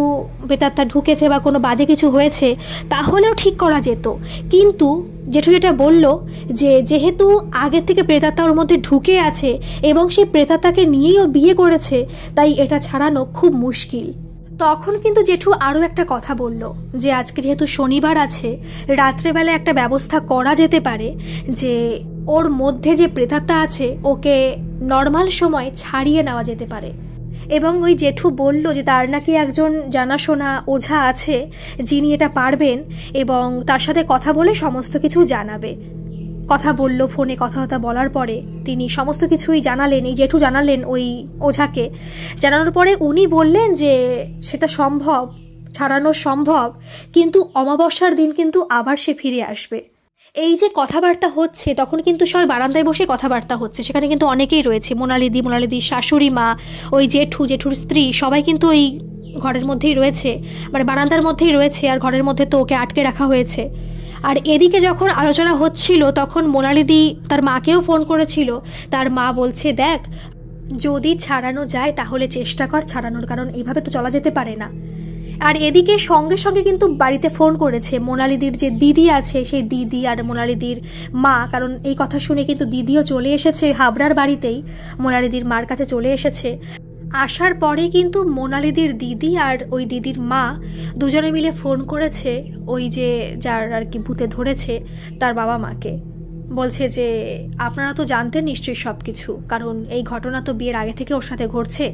A: প্রেতাত্মা ঢুকেছে বা কোনো বাজে কিছু হয়েছে, তাহলেও ঠিক করা যেত। কিন্তু জেঠু যেটা বলল যে যেহেতু আগের থেকে প্রেতাত্মা ওর মধ্যে ঢুকে আছে এবং সেই প্রেতাত্মাকে নিয়েই ও বিয়ে করেছে, তাই এটা ছাড়ানো খুব মুশকিল। তখন কিন্তু জেঠু আরও একটা কথা বলল যে আজকে যেহেতু শনিবার আছে, রাত্রেবেলা একটা ব্যবস্থা করা যেতে পারে যে ওর মধ্যে যে প্রেতাত্মা আছে ওকে নর্মাল সময় ছাড়িয়ে নেওয়া যেতে পারে। এবং ওই জেঠু বলল যে তার নাকি একজন জানাশোনা ওঝা আছে যিনি এটা পারবেন এবং তার সাথে কথা বলে সমস্ত কিছু জানাবে। কথা বলল, ফোনে কথা বলার পরে তিনি সমস্ত কিছুই জানালেন, এই জেঠু জানালেন ওই ওঝাকে। জানানোর পরে উনি বললেন যে সেটা সম্ভব, ছাড়ানো সম্ভব, কিন্তু অমাবস্যার দিন কিন্তু আবার সে ফিরে আসবে। এই যে কথাবার্তা হচ্ছে তখন কিন্তু সবাই বারান্দায় বসে কথাবার্তা হচ্ছে, সেখানে কিন্তু অনেকেই রয়েছে, মোনালিদির শাশুড়ি মা, ওই জেঠুর স্ত্রী, সবাই কিন্তু ওই ঘরের মধ্যেই রয়েছে, মানে বারান্দার মধ্যেই রয়েছে, আর ঘরের মধ্যে তো ওকে আটকে রাখা হয়েছে। আর এদিকে যখন আলোচনা হচ্ছিল তখন মোনালিদি তার মাকেও ফোন করেছিল। তার মা বলছে, দেখ যদি ছাড়ানো যায় তাহলে চেষ্টা কর ছাড়ানোর, কারণ এইভাবে তো চলা যেতে পারে না। আর এদিকে সঙ্গে সঙ্গে কিন্তু বাড়িতে ফোন করেছে মোনালিদির যে দিদি আছে, সেই দিদি আর মোনালিদির মা, কারণ এই কথা শুনে কিন্তু দিদিও চলে এসেছে হাবড়ার বাড়িতেই, মোনালিদির মার কাছে চলে এসেছে। আসার পরে কিন্তু মোনালিদির দিদি আর ওই দিদির মা দুজনে মিলে ফোন করেছে ওই যে যার আর কি ভূতে ধরেছে তার বাবা মাকে। বলছে যে আপনারা তো জানতেন নিশ্চয়ই সব কিছু, কারণ এই ঘটনা তো বিয়ের আগে থেকে ওর সাথে ঘটছে,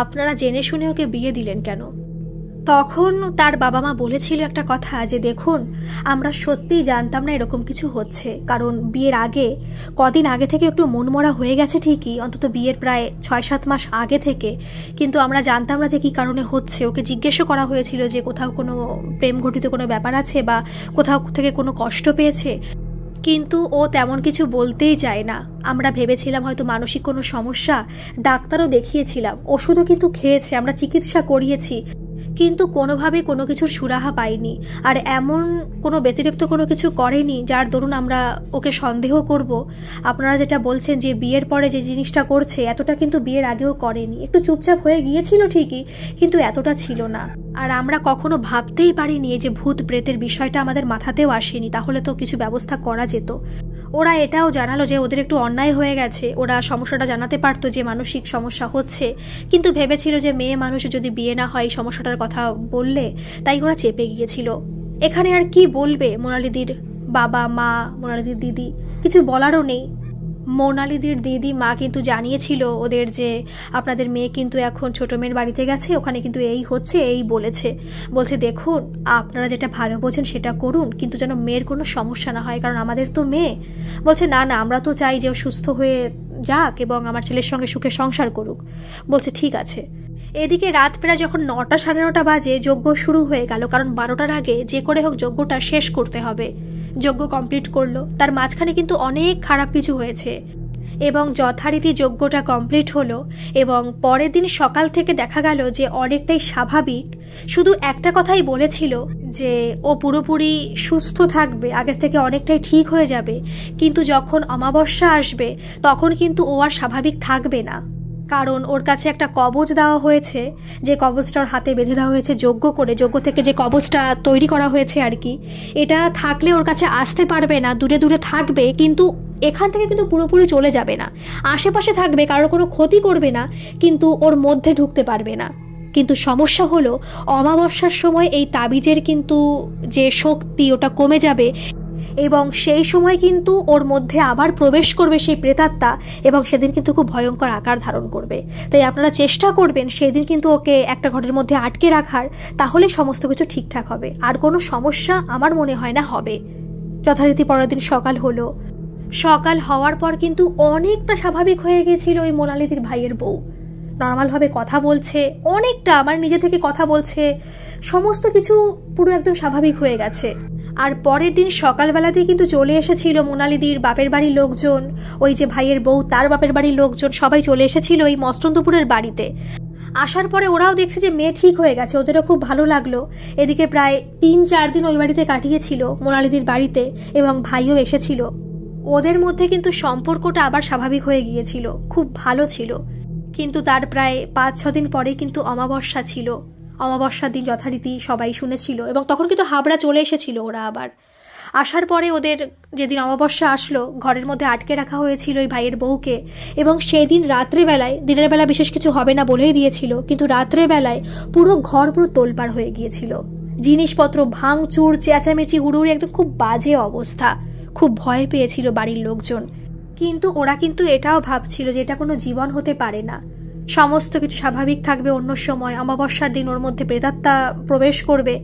A: আপনারা জেনে শুনে ওকে বিয়ে দিলেন কেন? তখন তার বাবা মা বলেছিল একটা কথা যে দেখুন, আমরা সত্যিই জানতাম না এরকম কিছু হচ্ছে, কারণ বিয়ের আগে কদিন আগে থেকে একটু মনমরা হয়ে গেছে ঠিকই, অন্তত বিয়ের প্রায় 6-7 মাস আগে থেকে, কিন্তু আমরা জানতাম না যে কী কারণে হচ্ছে। ওকে জিজ্ঞেসও করা হয়েছিল যে কোথাও কোনো প্রেম ঘটিত কোনো ব্যাপার আছে বা কোথাও থেকে কোনো কষ্ট পেয়েছে, কিন্তু ও তেমন কিছু বলতেই চায় না। আমরা ভেবেছিলাম হয়তো মানসিক কোনো সমস্যা, ডাক্তারও দেখিয়েছিলাম, ওষুধও কিন্তু খেয়েছে, আমরা চিকিৎসা করিয়েছি, কিন্তু কোনোভাবে কোনো কিছুর সুরাহা পাইনি। আর এমন কোনো ব্যতিরিক্ত কোনো কিছু করেনি যার দরুন আমরা ওকে সন্দেহ করব। আপনারা যেটা বলছেন যে বিয়ের পরে যে জিনিসটা করছে, এতটা কিন্তু বিয়ের আগেও করেনি, একটু চুপচাপ হয়ে গিয়েছিল ঠিকই, কিন্তু এতটা ছিল না। আর আমরা কখনো ভাবতেই পারিনি যে ভূত প্রেতের বিষয়টা আমাদের মাথাতেও আসেনি, তাহলে তো কিছু ব্যবস্থা করা যেত। ওরা এটাও জানালো যে ওদের একটু অন্যায় হয়ে গেছে, ওরা সমস্যাটা জানাতে পারতো যে মানসিক সমস্যা হচ্ছে, কিন্তু ভেবেছিল যে মেয়ে মানুষের যদি বিয়ে না হয় সমস্যাটার কথা বললে, তাই ওরা চেপে গিয়েছিল। এখানে আর কি বলবে মোনালিদির বাবা মা, মোনালিদির দিদি, কিছু বলারও নেই। মোনালিদির দিদি মা কিন্তু জানিয়েছিল ওদের যে আপনাদের মেয়ে কিন্তু এখন ছোটো মেয়ের বাড়িতে গেছে, ওখানে কিন্তু এই হচ্ছে, এই বলছে দেখুন আপনারা যেটা ভালো বোঝেন সেটা করুন, কিন্তু যেন মেয়ের কোনো সমস্যা না হয়, কারণ আমাদের তো মেয়ে। বলছে না আমরা তো চাই যে ও সুস্থ হয়ে যাক এবং আমার ছেলের সঙ্গে সুখে সংসার করুক। বলছে ঠিক আছে। এদিকে রাত প্রায় যখন 9টা 9:30 বাজে যজ্ঞ শুরু হয়ে গেল, কারণ 12টার আগে যে করে হোক যজ্ঞটা শেষ করতে হবে। যজ্ঞ কমপ্লিট করলো, তার মাঝখানে কিন্তু অনেক খারাপ কিছু হয়েছে এবং যথারীতি যজ্ঞটা কমপ্লিট হলো এবং পরের দিন সকাল থেকে দেখা গেল যে অনেকটাই স্বাভাবিক। শুধু একটা কথাই বলেছিল যে ও পুরোপুরি সুস্থ থাকবে, আগের থেকে অনেকটাই ঠিক হয়ে যাবে, কিন্তু যখন অমাবস্যা আসবে তখন কিন্তু ও আর স্বাভাবিক থাকবে না, কারণ ওর কাছে একটা কবচ দেওয়া হয়েছে, যে কবচটা ওর হাতে বেঁধে দেওয়া হয়েছে যজ্ঞ করে, যজ্ঞ থেকে যে কবচটা তৈরি করা হয়েছে আর কি, এটা থাকলে ওর কাছে আসতে পারবে না, দূরে দূরে থাকবে, কিন্তু এখান থেকে কিন্তু পুরোপুরি চলে যাবে না, আশেপাশে থাকবে, কারোর কোনো ক্ষতি করবে না, কিন্তু ওর মধ্যে ঢুকতে পারবে না। কিন্তু সমস্যা হলো অমাবস্যার সময় এই তাবিজের কিন্তু যে শক্তি ওটা কমে যাবে এবং সেই সময় কিন্তু ওর মধ্যে আবার প্রবেশ করবে সেই প্রেতাত্মা এবং সেদিন কিন্তু খুব ভয়ঙ্কর আকার ধারণ করবে। তাই আপনারা চেষ্টা করবেন সেদিন কিন্তু ওকে একটা ঘরের মধ্যে আটকে রাখার, তাহলে সমস্ত কিছু ঠিকঠাক হবে, আর কোনো সমস্যা আমার মনে হয় না হবে। যথারীতি পরের দিন সকাল হলো, সকাল হওয়ার পর কিন্তু অনেকটা স্বাভাবিক হয়ে গেছিল ওই মোনালিদির ভাইয়ের বউ, নর্মালভাবে কথা বলছে, অনেকটা আমার নিজে থেকে কথা বলছে, সমস্ত কিছু পুরো একদম স্বাভাবিক হয়ে গেছে। আর পরের দিন সকালবেলাতেই কিন্তু চলে এসেছিল মোনালিদির বাপের বাড়ির লোকজন, ওই যে ভাইয়ের বউ তার বাপের বাড়ির লোকজন সবাই চলে এসেছিল এই মস্তন্দপুরের বাড়িতে। আসার পরে ওরাও দেখছে যে মেয়ে ঠিক হয়ে গেছে, ওদেরও খুব ভালো লাগলো। এদিকে প্রায় 3-4 দিন ওই বাড়িতে কাটিয়েছিল মোনালিদির বাড়িতে এবং ভাইও এসেছিল। ওদের মধ্যে কিন্তু সম্পর্কটা আবার স্বাভাবিক হয়ে গিয়েছিল, খুব ভালো ছিল। কিন্তু তার প্রায় 5-6 দিন পরে কিন্তু অমাবস্যা ছিল। অমাবস্যার দিন যথারীতি সবাই শুনেছিল এবং তখন কিন্তু হাবড়া চলে এসেছিল ওরা আবার। আসার পরে ওদের যেদিন অমাবস্যা আসলো ঘরের মধ্যে আটকে রাখা হয়েছিল ওই ভাইয়ের বউকে, এবং সেদিন রাত্রেবেলায়, দিনের বেলা বিশেষ কিছু হবে না বলেই দিয়েছিল, কিন্তু রাত্রেবেলায় পুরো ঘর পুরো তোলপাড় হয়ে গিয়েছিল, জিনিসপত্র ভাঙচুর, চেঁচামেচি, হুড়ুড়ি, একদম খুব বাজে অবস্থা। খুব ভয় পেয়েছিল বাড়ির লোকজন, কিন্তু ওরা কিন্তু এটাও ভাবছিল যে এটা কোনো জীবন হতে পারে না, সমস্ত কিছু স্বাভাবিক থাকবে অন্য সময়, অমাবস্যার দিন ওর মধ্যে প্রেতাত্মা প্রবেশ করবে,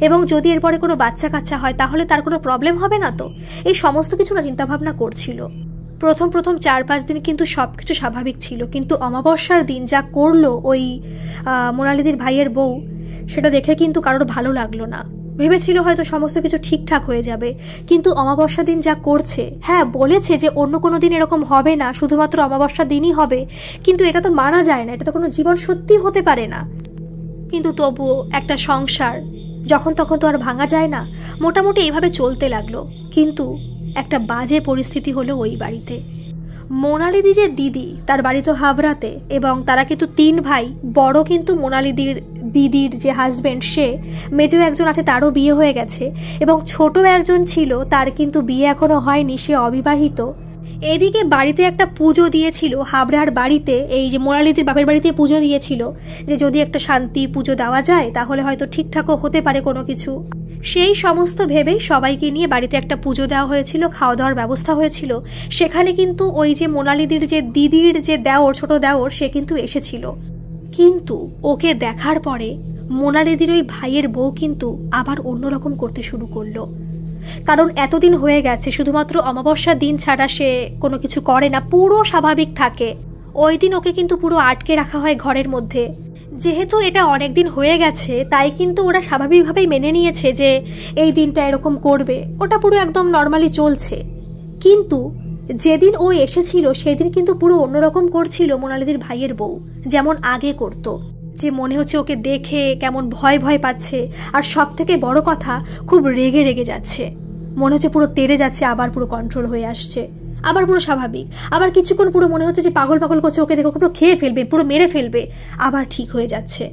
A: এবং যদি এরপরে কোনো বাচ্চা কাচ্চা হয় তাহলে তার কোনো প্রবলেম হবে না তো, এই সমস্ত কিছু না চিন্তাভাবনা করছিল। প্রথম 4-5 দিন কিন্তু সব কিছু স্বাভাবিক ছিল, কিন্তু অমাবস্যার দিন যা করলো ওই মোনালিদির ভাইয়ের বউ, সেটা দেখে কিন্তু কারোর ভালো লাগলো না। ভেবেছিল হয়তো সমস্ত কিছু ঠিকঠাক হয়ে যাবে, কিন্তু অমাবস্যা দিন যা করছে, হ্যাঁ বলেছে যে অন্য কোনো দিন এরকম হবে না, শুধুমাত্র অমাবস্যা দিনই হবে, কিন্তু এটা তো মানা যায় না, এটা তো কোনো জীবন সত্যি হতে পারে না। কিন্তু তবুও একটা সংসার যখন তখন তো আর ভাঙা যায় না, মোটামুটি এইভাবে চলতে লাগলো। কিন্তু একটা বাজে পরিস্থিতি হলো ওই বাড়িতে। মোনালিদি যে দিদি, তার বাড়ি তো হাবড়াতে, এবং তারা কিন্তু 3 ভাই। বড় কিন্তু মোনালিদির দিদির যে হাজব্যান্ড, সে মেজো একজন আছে, তারও বিয়ে হয়ে গেছে, এবং ছোট একজন ছিল, তার কিন্তু বিয়ে এখনো হয়নি, সে অবিবাহিত। এদিকে বাড়িতে একটা পুজো দিয়েছিল হাবড়ার বাড়িতে, এই যে মোনালিদির বাপের বাড়িতে পুজো দিয়েছিল, যে যদি একটা শান্তি পুজো দেওয়া যায় তাহলে হয়তো ঠিকঠাকও হতে পারে কোনো কিছু। সেই সমস্ত ভেবেই সবাইকে নিয়ে বাড়িতে একটা পুজো দেওয়া হয়েছিল, খাওয়া দাওয়ার ব্যবস্থা হয়েছিল। সেখানে কিন্তু ওই যে মোনালিদির যে দিদির যে দেওর, ছোট দেওর, সে কিন্তু এসেছিল। কিন্তু ওকে দেখার পরে মোনালিদির ওই ভাইয়ের বউ কিন্তু আবার অন্যরকম করতে শুরু করলো, কারণ এতদিন হয়ে গেছে শুধুমাত্র অমাবস্যার দিন ছাড়া সে কোনো কিছু করে না, পুরো স্বাভাবিক থাকে। ওই দিন ওকে কিন্তু পুরো আটকে রাখা হয় ঘরের মধ্যে। যেহেতু এটা অনেক দিন হয়ে গেছে, তাই কিন্তু ওরা স্বাভাবিকভাবেই মেনে নিয়েছে যে এই দিনটা এরকম করবে, ওটা পুরো একদম নর্মালি চলছে। কিন্তু যেদিন ও এসেছিল সেদিন কিন্তু পুরো অন্যরকম করছিল মোনালিদির ভাইয়ের বউ, যেমন আগে করতো, যে মনে হচ্ছে ওকে দেখে কেমন ভয় ভয় পাচ্ছে, আর সব থেকে বড় কথা খুব রেগে রেগে যাচ্ছে, মনে হচ্ছে পুরো তেড়ে যাচ্ছে, আবার পুরো কন্ট্রোল হয়ে আসছে, আবার পুরো স্বাভাবিক, আবার কিছুক্ষণ পুরো মনে হচ্ছে যে পাগল পাগল করছে, ওকে দেখে পুরো খেয়ে ফেলবে, পুরো মেরে ফেলবে, আবার ঠিক হয়ে যাচ্ছে।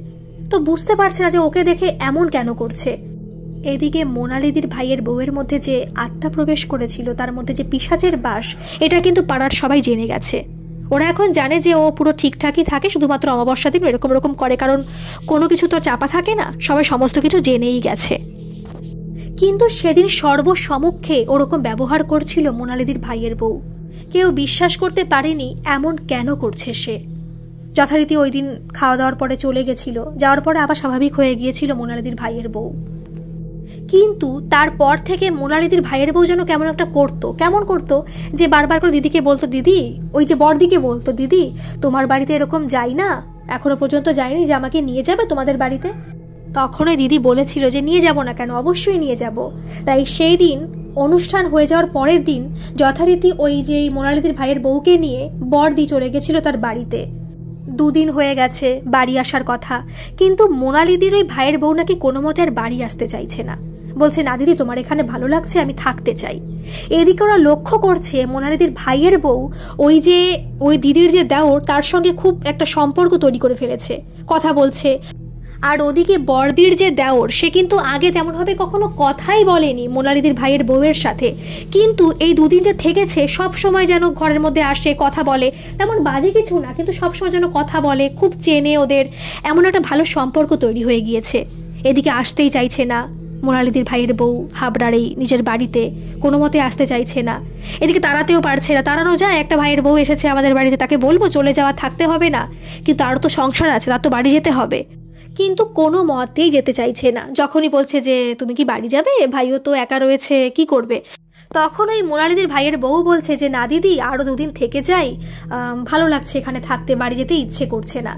A: তো বুঝতে পারছে না যে ওকে দেখে এমন কেন করছে। এদিকে মোনালিদির ভাইয়ের বউয়ের মধ্যে যে আত্মা প্রবেশ করেছিল, তার মধ্যে যে পিশাচের বাস, এটা কিন্তু পাড়ার সবাই জেনে গেছে। ওরা এখন জানে যে ও পুরো ঠিকঠাকই থাকে, শুধুমাত্র অমাবস্যা দিন এরকম করে, কারণ কোনো কিছু তো চাপা থাকে না, সবাই সমস্ত কিছু জেনেই গেছে। কিন্তু সেদিন সর্বসমক্ষে ওরকম ব্যবহার করছিল মোনালিদির ভাইয়ের বউ। কেউ বিশ্বাস করতে পারেনি এমন কেন করছে সে। যথারীতি ওই দিন খাওয়া দাওয়ার পরে চলে গেছিল, যাওয়ার পরে আবার স্বাভাবিক হয়ে গিয়েছিল মোনালিদির ভাইয়ের বউ। কিন্তু তারপর থেকে মোনালিদির ভাইয়ের বউ যেন কেমন একটা কেমন করতো যে বারবার করে দিদিকে বলতো, দিদি, ওই যে বড়দিকে বলতো, দিদি তোমার বাড়িতে এরকম যাই না, এখনো পর্যন্ত যাইনি, যে আমাকে নিয়ে যাবে তোমাদের বাড়িতে। তখনই দিদি বলেছিল যে নিয়ে যাব না কেন, অবশ্যই নিয়ে যাব। তাই সেই দিন অনুষ্ঠান হয়ে যাওয়ার পরের দিন যথারীতি ওই যে মোনালিদির ভাইয়ের বউকে নিয়ে বড়দি চলে গেছিল তার বাড়িতে। 2 দিন হয়ে গেছে বাড়ি আসার কথা, কিন্তু মোনালিদির ওই ভাইয়ের বউ নাকি কোনো মতে আর বাড়ি আসতে চাইছে না, বলছে না দিদি তোমার এখানে ভালো লাগছে, আমি থাকতে চাই। এদিকে ওরা লক্ষ্য করছে মোনালিদির ভাইয়ের বউ ওই দিদির যে দেওর, তার সঙ্গে খুব একটা সম্পর্ক তৈরি করে ফেলেছে, কথা বলছে। আর ওদিকে বড়দির যে দেওর, সে কিন্তু আগে তেমনভাবে কখনো কথাই বলেনি মোনালিদির ভাইয়ের বউয়ের সাথে, কিন্তু এই 2 দিন যে থেকেছে সব সময় যেন ঘরের মধ্যে আসে, কথা বলে, তেমন বাজে কিছু না, কিন্তু সবসময় যেন কথা বলে, খুব চেনে ওদের, এমন একটা ভালো সম্পর্ক তৈরি হয়ে গিয়েছে। এদিকে আসতেই চাইছে না মোনালিদির ভাইয়ের বউ হাবড়ার এই নিজের বাড়িতে, কোনো মতে আসতে চাইছে না। এদিকে তাড়াতেও পারছে না, তাড়ানো যায়, একটা ভাইয়ের বউ এসেছে আমাদের বাড়িতে, তাকে বলবো চলে যাওয়া, থাকতে হবে না, কিন্তু তারও তো সংসার আছে, তার তো বাড়ি যেতে হবে, কিন্তু কোনো মতেই যেতে চাইছে না। যখনই বলছে যে তুমি কি বাড়ি যাবে, ভাইও তো একা রয়েছে, কি করবে, তখন ওই মোনালিদির ভাইয়ের বউ বলছে যে না দিদি, আরও 2 দিন থেকে যাই, ভালো লাগছে এখানে থাকতে, বাড়ি যেতে ইচ্ছে করছে না।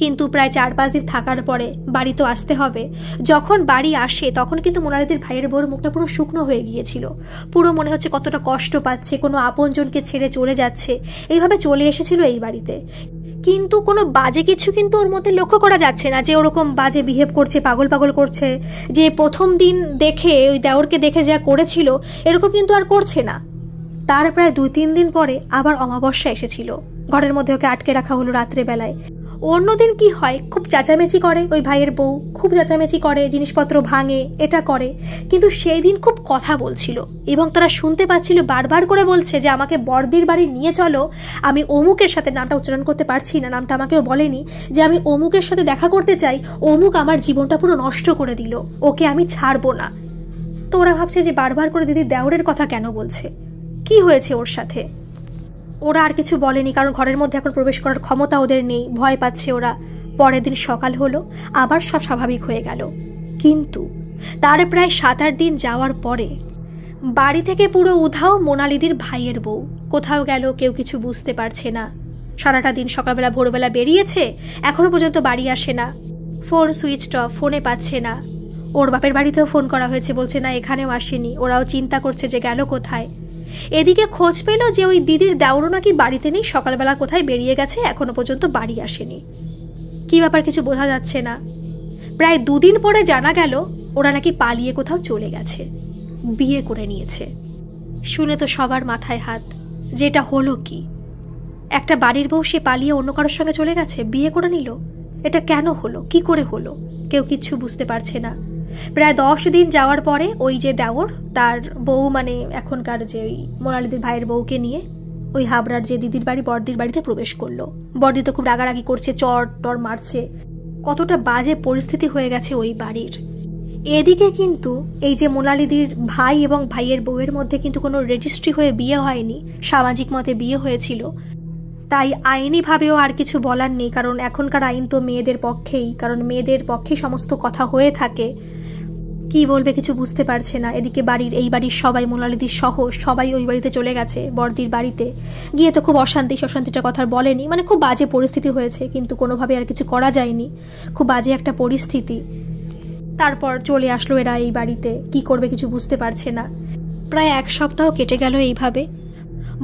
A: কিন্তু প্রায় 4-5 দিন থাকার পরে বাড়ি তো আসতে হবে। যখন বাড়ি আসে তখন কিন্তু মোনালিদির ভাইয়ের বউর মুখটা পুরো শুকনো হয়ে গিয়েছিল, পুরো মনে হচ্ছে কতটা কষ্ট পাচ্ছে, কোনো আপনজনকে ছেড়ে চলে যাচ্ছে, এইভাবে চলে এসেছিল এই বাড়িতে। কিন্তু কোনো বাজে কিছু কিন্তু ওর মধ্যে লক্ষ্য করা যাচ্ছে না, যে ওরকম বাজে বিহেভ করছে, পাগল পাগল করছে, যে প্রথম দিন দেখে ওই দেওরকে দেখে যা করেছিল এরকম কিন্তু আর করছে না। তার প্রায় 2-3 দিন পরে আবার অমাবস্যা এসেছিল, ঘরের মধ্যে ওকে আটকে রাখা হলো রাত্রেবেলায়। অন্যদিন কি হয়, খুব চেঁচামেচি করে ওই ভাইয়ের বউ, খুব চেঁচামেচি করে, জিনিসপত্র ভাঙে, এটা করে। কিন্তু সেই দিন খুব কথা বলছিল এবং তারা শুনতে পাচ্ছিল বারবার করে বলছে যে আমাকে বড়দির বাড়ি নিয়ে চলো, আমি অমুকের সাথে, নামটা উচ্চারণ করতে পারছি না, নামটা আমাকেও বলেনি, যে আমি অমুকের সাথে দেখা করতে চাই, অমুক আমার জীবনটা পুরো নষ্ট করে দিল, ওকে আমি ছাড়বো না। তো ওরা ভাবছে যে বারবার করে দিদি দেওরের কথা কেন বলছে, কি হয়েছে ওর সাথে। ওরা আর কিছু বলেনি, কারণ ঘরের মধ্যে এখন প্রবেশ করার ক্ষমতা ওদের নেই, ভয় পাচ্ছে ওরা। পরের দিন সকাল হলো, আবার সব স্বাভাবিক হয়ে গেল। কিন্তু তার প্রায় 7-8 দিন যাওয়ার পরে বাড়ি থেকে পুরো উধাও মোনালিদির ভাইয়ের বউ। কোথাও গেল, কেউ কিছু বুঝতে পারছে না। সারাটা দিন সকালবেলা ভোরবেলা বেরিয়েছে, এখনো পর্যন্ত বাড়ি আসে না। ফোন সুইচড অফ, ফোনে পাচ্ছে না। ওর বাপের বাড়িতেও ফোন করা হয়েছে, বলছে না এখানেও আসেনি। ওরাও চিন্তা করছে যে গেল কোথায়। এদিকে খোঁজ পেল যে ওই দিদির দেওরও নাকি বাড়িতে নেই, সকালবেলা কোথায় বেরিয়ে গেছে, এখনো পর্যন্ত বাড়ি আসেনি। কি ব্যাপার কিছু বোঝা যাচ্ছে না। প্রায় 2 দিন পরে জানা গেল ওরা নাকি পালিয়ে কোথাও চলে গেছে, বিয়ে করে নিয়েছে। শুনে তো সবার মাথায় হাত, যেটা হলো কি, একটা বাড়ির বউ সে পালিয়ে অন্য কারোর সঙ্গে চলে গেছে, বিয়ে করে নিল। এটা কেন হলো, কি করে হলো, কেউ কিচ্ছু বুঝতে পারছে না। প্রায় 10 দিন যাওয়ার পরে ওই যে দেওর, তার বউ মানে এখনকার যে ওই মোনালিদির ভাইয়ের বউকে নিয়ে ওই হাবড়ার যে দিদির বাড়ি বড়দির বাড়িতে প্রবেশ করলো। বড়দি তো খুব রাগারাগি করছে, চর টর মারছে, কতটা বাজে পরিস্থিতি হয়ে গেছে ওই বাড়ির। এদিকে কিন্তু এই যে মোনালিদির ভাই এবং ভাইয়ের বউয়ের মধ্যে কিন্তু কোনো রেজিস্ট্রি হয়ে বিয়ে হয়নি, সামাজিক মতে বিয়ে হয়েছিল। তাই আইনিভাবেও আর কিছু বলার নেই, কারণ এখনকার আইন তো মেয়েদের পক্ষেই, কারণ মেয়েদের পক্ষে সমস্ত কথা হয়ে থাকে। কি বলবে কিছু বুঝতে পারছে না। এদিকে এই বাড়ির সবাই, মোনালিদির সহ সবাই ওই বাড়িতে চলে গেছে, বড়দির বাড়িতে গিয়ে তো খুব অশান্তিটার কথা বলেনি, মানে খুব বাজে পরিস্থিতি হয়েছে, কিন্তু কোনোভাবে আর কিছু করা যায়নি, খুব বাজে একটা পরিস্থিতি। তারপর চলে আসলো এরা এই বাড়িতে, কি করবে কিছু বুঝতে পারছে না। প্রায় 1 সপ্তাহ কেটে গেল এইভাবে।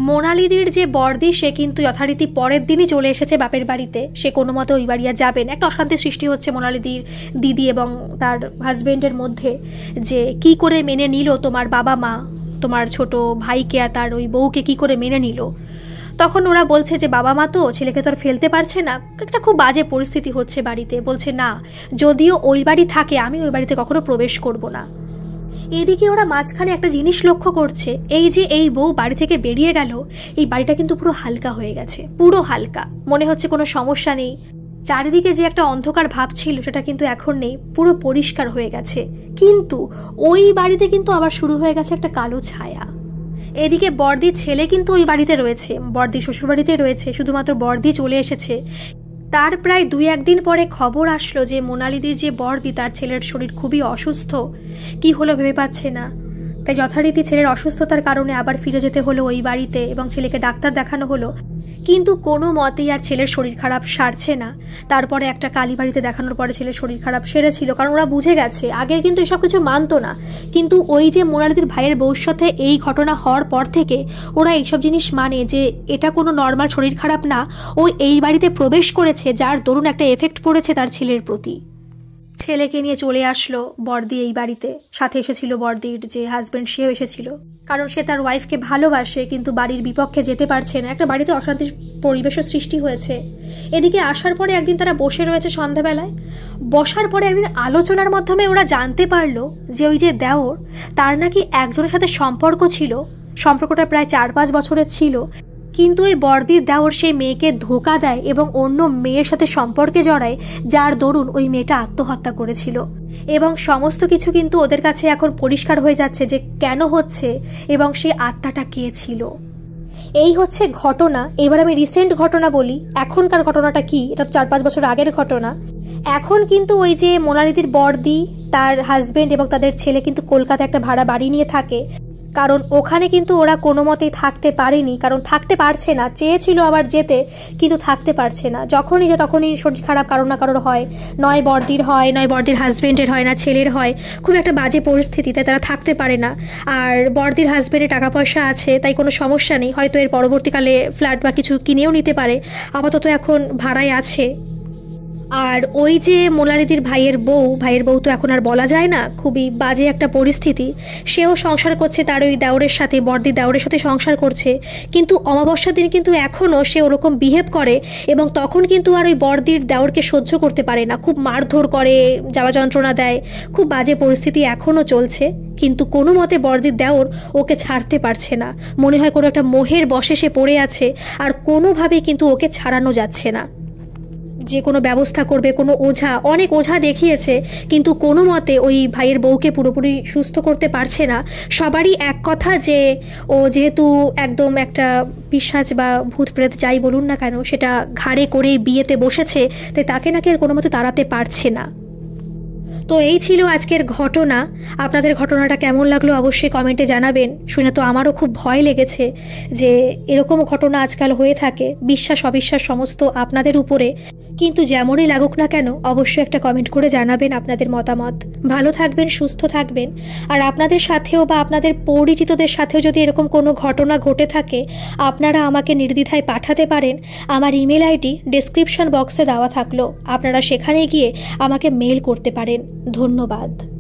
A: মোনালিদির যে বড়দি সে কিন্তু যথারীতি পরের দিনই চলে এসেছে বাপের বাড়িতে, সে কোনো মতে ওই বাড়ি আর যাবে না। একটা অশান্তির সৃষ্টি হচ্ছে মোনালিদির দিদি এবং তার হাজবেন্ডের মধ্যে, যে কি করে মেনে নিল তোমার বাবা মা তোমার ছোট ভাইকে আর তার ওই বউকে, কি করে মেনে নিল। তখন ওরা বলছে যে বাবা মা তো ছেলেকে তো আর ফেলতে পারছে না, একটা খুব বাজে পরিস্থিতি হচ্ছে বাড়িতে। বলছে না, যদিও ওই বাড়ি থাকে আমি ওই বাড়িতে কখনো প্রবেশ করব না। এদিকে ওরা মাঝখানে একটা জিনিস লক্ষ্য করছে, এই যে এই বউ বাড়ি থেকে বেরিয়ে গেল, এই বাড়িটা কিন্তু পুরো হালকা হয়ে গেছে, পুরো হালকা, মনে হচ্ছে কোনো সমস্যা নেই। চারিদিকে যে একটা অন্ধকার ভাব ছিল সেটা কিন্তু এখন নেই, পুরো পরিষ্কার হয়ে গেছে। কিন্তু ওই বাড়িতে কিন্তু আবার শুরু হয়ে গেছে একটা কালো ছায়া। এদিকে বড়দির ছেলে কিন্তু ওই বাড়িতে রয়েছে, বড়দির শ্বশুর বাড়িতে রয়েছে, শুধুমাত্র বড়দি চলে এসেছে। তার প্রায় 2-1 দিন পরে খবর আসলো যে মোনালিদির যে বড়দি তার ছেলের শরীর খুবই অসুস্থ, কি হলো ভেবে পাচ্ছে না। তাই যথারীতি ছেলের অসুস্থতার কারণে আবার ফিরে যেতে হলো ওই বাড়িতে এবং ছেলেকে ডাক্তার দেখানো হলো, কিন্তু কোনো মতেই আর ছেলের শরীর খারাপ সারছে না। তারপরে একটা কালীবাড়িতে দেখানোর পরে ছেলের শরীর খারাপ সেরেছিল, কারণ ওরা বুঝে গেছে, আগে কিন্তু এসব কিছু মানতো না, কিন্তু ওই যে মোনালিদির ভাইয়ের বউর সাথে এই ঘটনা হওয়ার পর থেকে ওরা এইসব জিনিস মানে যে এটা কোনো নর্মাল শরীর খারাপ না, ও এই বাড়িতে প্রবেশ করেছে যার দরুন একটা এফেক্ট পড়েছে তার ছেলের প্রতি। ছেলেকে নিয়ে চলে আসলো বড়দি এই বাড়িতে, সাথে এসেছিল বড়দির যে হাজব্যান্ড, সেও এসেছিল, কারণ সে তার ওয়াইফকে ভালোবাসে কিন্তু বাড়ির বিপক্ষে যেতে পারছে না, একটা বাড়িতে অশান্তির পরিবেশও সৃষ্টি হয়েছে। এদিকে আসার পরে একদিন তারা বসে রয়েছে সন্ধ্যাবেলায়, বসার পরে একদিন আলোচনার মাধ্যমে ওরা জানতে পারলো যে ওই যে দেওর, তার নাকি একজনের সাথে সম্পর্ক ছিল, সম্পর্কটা প্রায় 4-5 বছরের ছিল, কিন্তু ওই বড়দির দেওর সেই মেয়েকে ধোঁকা দেয় এবং অন্য মেয়ের সাথে সম্পর্কে জড়ায়, যার দরুন ওই মেয়েটা আত্মহত্যা করেছিল। এবং সমস্ত কিছু কিন্তু ওদের কাছে এখন পরিষ্কার হয়ে যাচ্ছে যে কেন হচ্ছে এবং সেই আত্মাটা কে ছিল। এই হচ্ছে ঘটনা। এবার আমি রিসেন্ট ঘটনা বলি, এখনকার ঘটনাটা কি, এটা 4-5 বছর আগের ঘটনা। এখন কিন্তু ওই যে মোনালিদির বড়দি, তার হাজবেন্ড এবং তাদের ছেলে কিন্তু কলকাতায় একটা ভাড়া বাড়ি নিয়ে থাকে, কারণ ওখানে কিন্তু ওরা কোনো মতেই থাকতে পারেনি, কারণ থাকতে পারছে না, চেয়েছিল আবার যেতে কিন্তু থাকতে পারছে না। যখনই যে তখনই শরীর খারাপ কারোর না কারোর হয়, নয় বড়দির হয়, নয় বড়দির হাজব্যান্ডের হয়, না ছেলের হয়, খুব একটা বাজে পরিস্থিতি, তাই তারা থাকতে পারে না। আর বড়দির হাজব্যান্ডের টাকা পয়সা আছে, তাই কোনো সমস্যা নেই, হয়তো এর পরবর্তীকালে ফ্ল্যাট বা কিছু কিনেও নিতে পারে, আপাতত এখন ভাড়ায় আছে। আর ওই যে মোনালিদির ভাইয়ের বউ তো এখন আর বলা যায় না, খুবই বাজে একটা পরিস্থিতি। সেও সংসার করছে তার ওই দেওরের সাথে, বড়দির দেওরের সাথে সংসার করছে, কিন্তু অমাবস্যার দিন কিন্তু এখনও সে ওরকম বিহেভ করে এবং তখন কিন্তু আর ওই বড়দির দেওরকে সহ্য করতে পারে না, খুব মারধর করে, জ্বালা যন্ত্রণা দেয়, খুব বাজে পরিস্থিতি এখনও চলছে। কিন্তু কোনো মতে বড়দির দেওর ওকে ছাড়তে পারছে না, মনে হয় কোনো একটা মোহের বশে সে পড়ে আছে আর কোনোভাবেই কিন্তু ওকে ছাড়ানো যাচ্ছে না। যে কোনো ব্যবস্থা করবে, কোনো অনেক ওঝা দেখিয়েছে, কিন্তু কোনো মতে ওই ভাইয়ের বউকে পুরোপুরি সুস্থ করতে পারছে না। সবারই এক কথা যে ও যেহেতু একদম একটা পিশাচ বা ভূত প্রেত যাই বলুন না কেন, সেটা ঘাড়ে করে বিয়েতে বসেছে, তাই তাকে নাকি আর কোনো মতে তাড়াতে পারছে না। তো এই ছিল আজকের ঘটনা। আপনাদের ঘটনাটা কেমন লাগলো অবশ্যই কমেন্টে জানাবেন। শুনে তো আমারও খুব ভয় লেগেছে যে এরকম ঘটনা আজকাল হয়ে থাকে। বিশ্বাস অবিশ্বাস সমস্ত আপনাদের উপরে, কিন্তু যেমনই লাগুক না কেন অবশ্যই একটা কমেন্ট করে জানাবেন আপনাদের মতামত। ভালো থাকবেন, সুস্থ থাকবেন। আর আপনাদের সাথেও বা আপনাদের পরিচিতদের সাথেও যদি এরকম কোনো ঘটনা ঘটে থাকে, আপনারা আমাকে নির্দ্বিধায় পাঠাতে পারেন। আমার ইমেল আইডি ডেসক্রিপশন বক্সে দেওয়া থাকলো, আপনারা সেখানে গিয়ে আমাকে মেল করতে পারেন। ধন্যবাদ।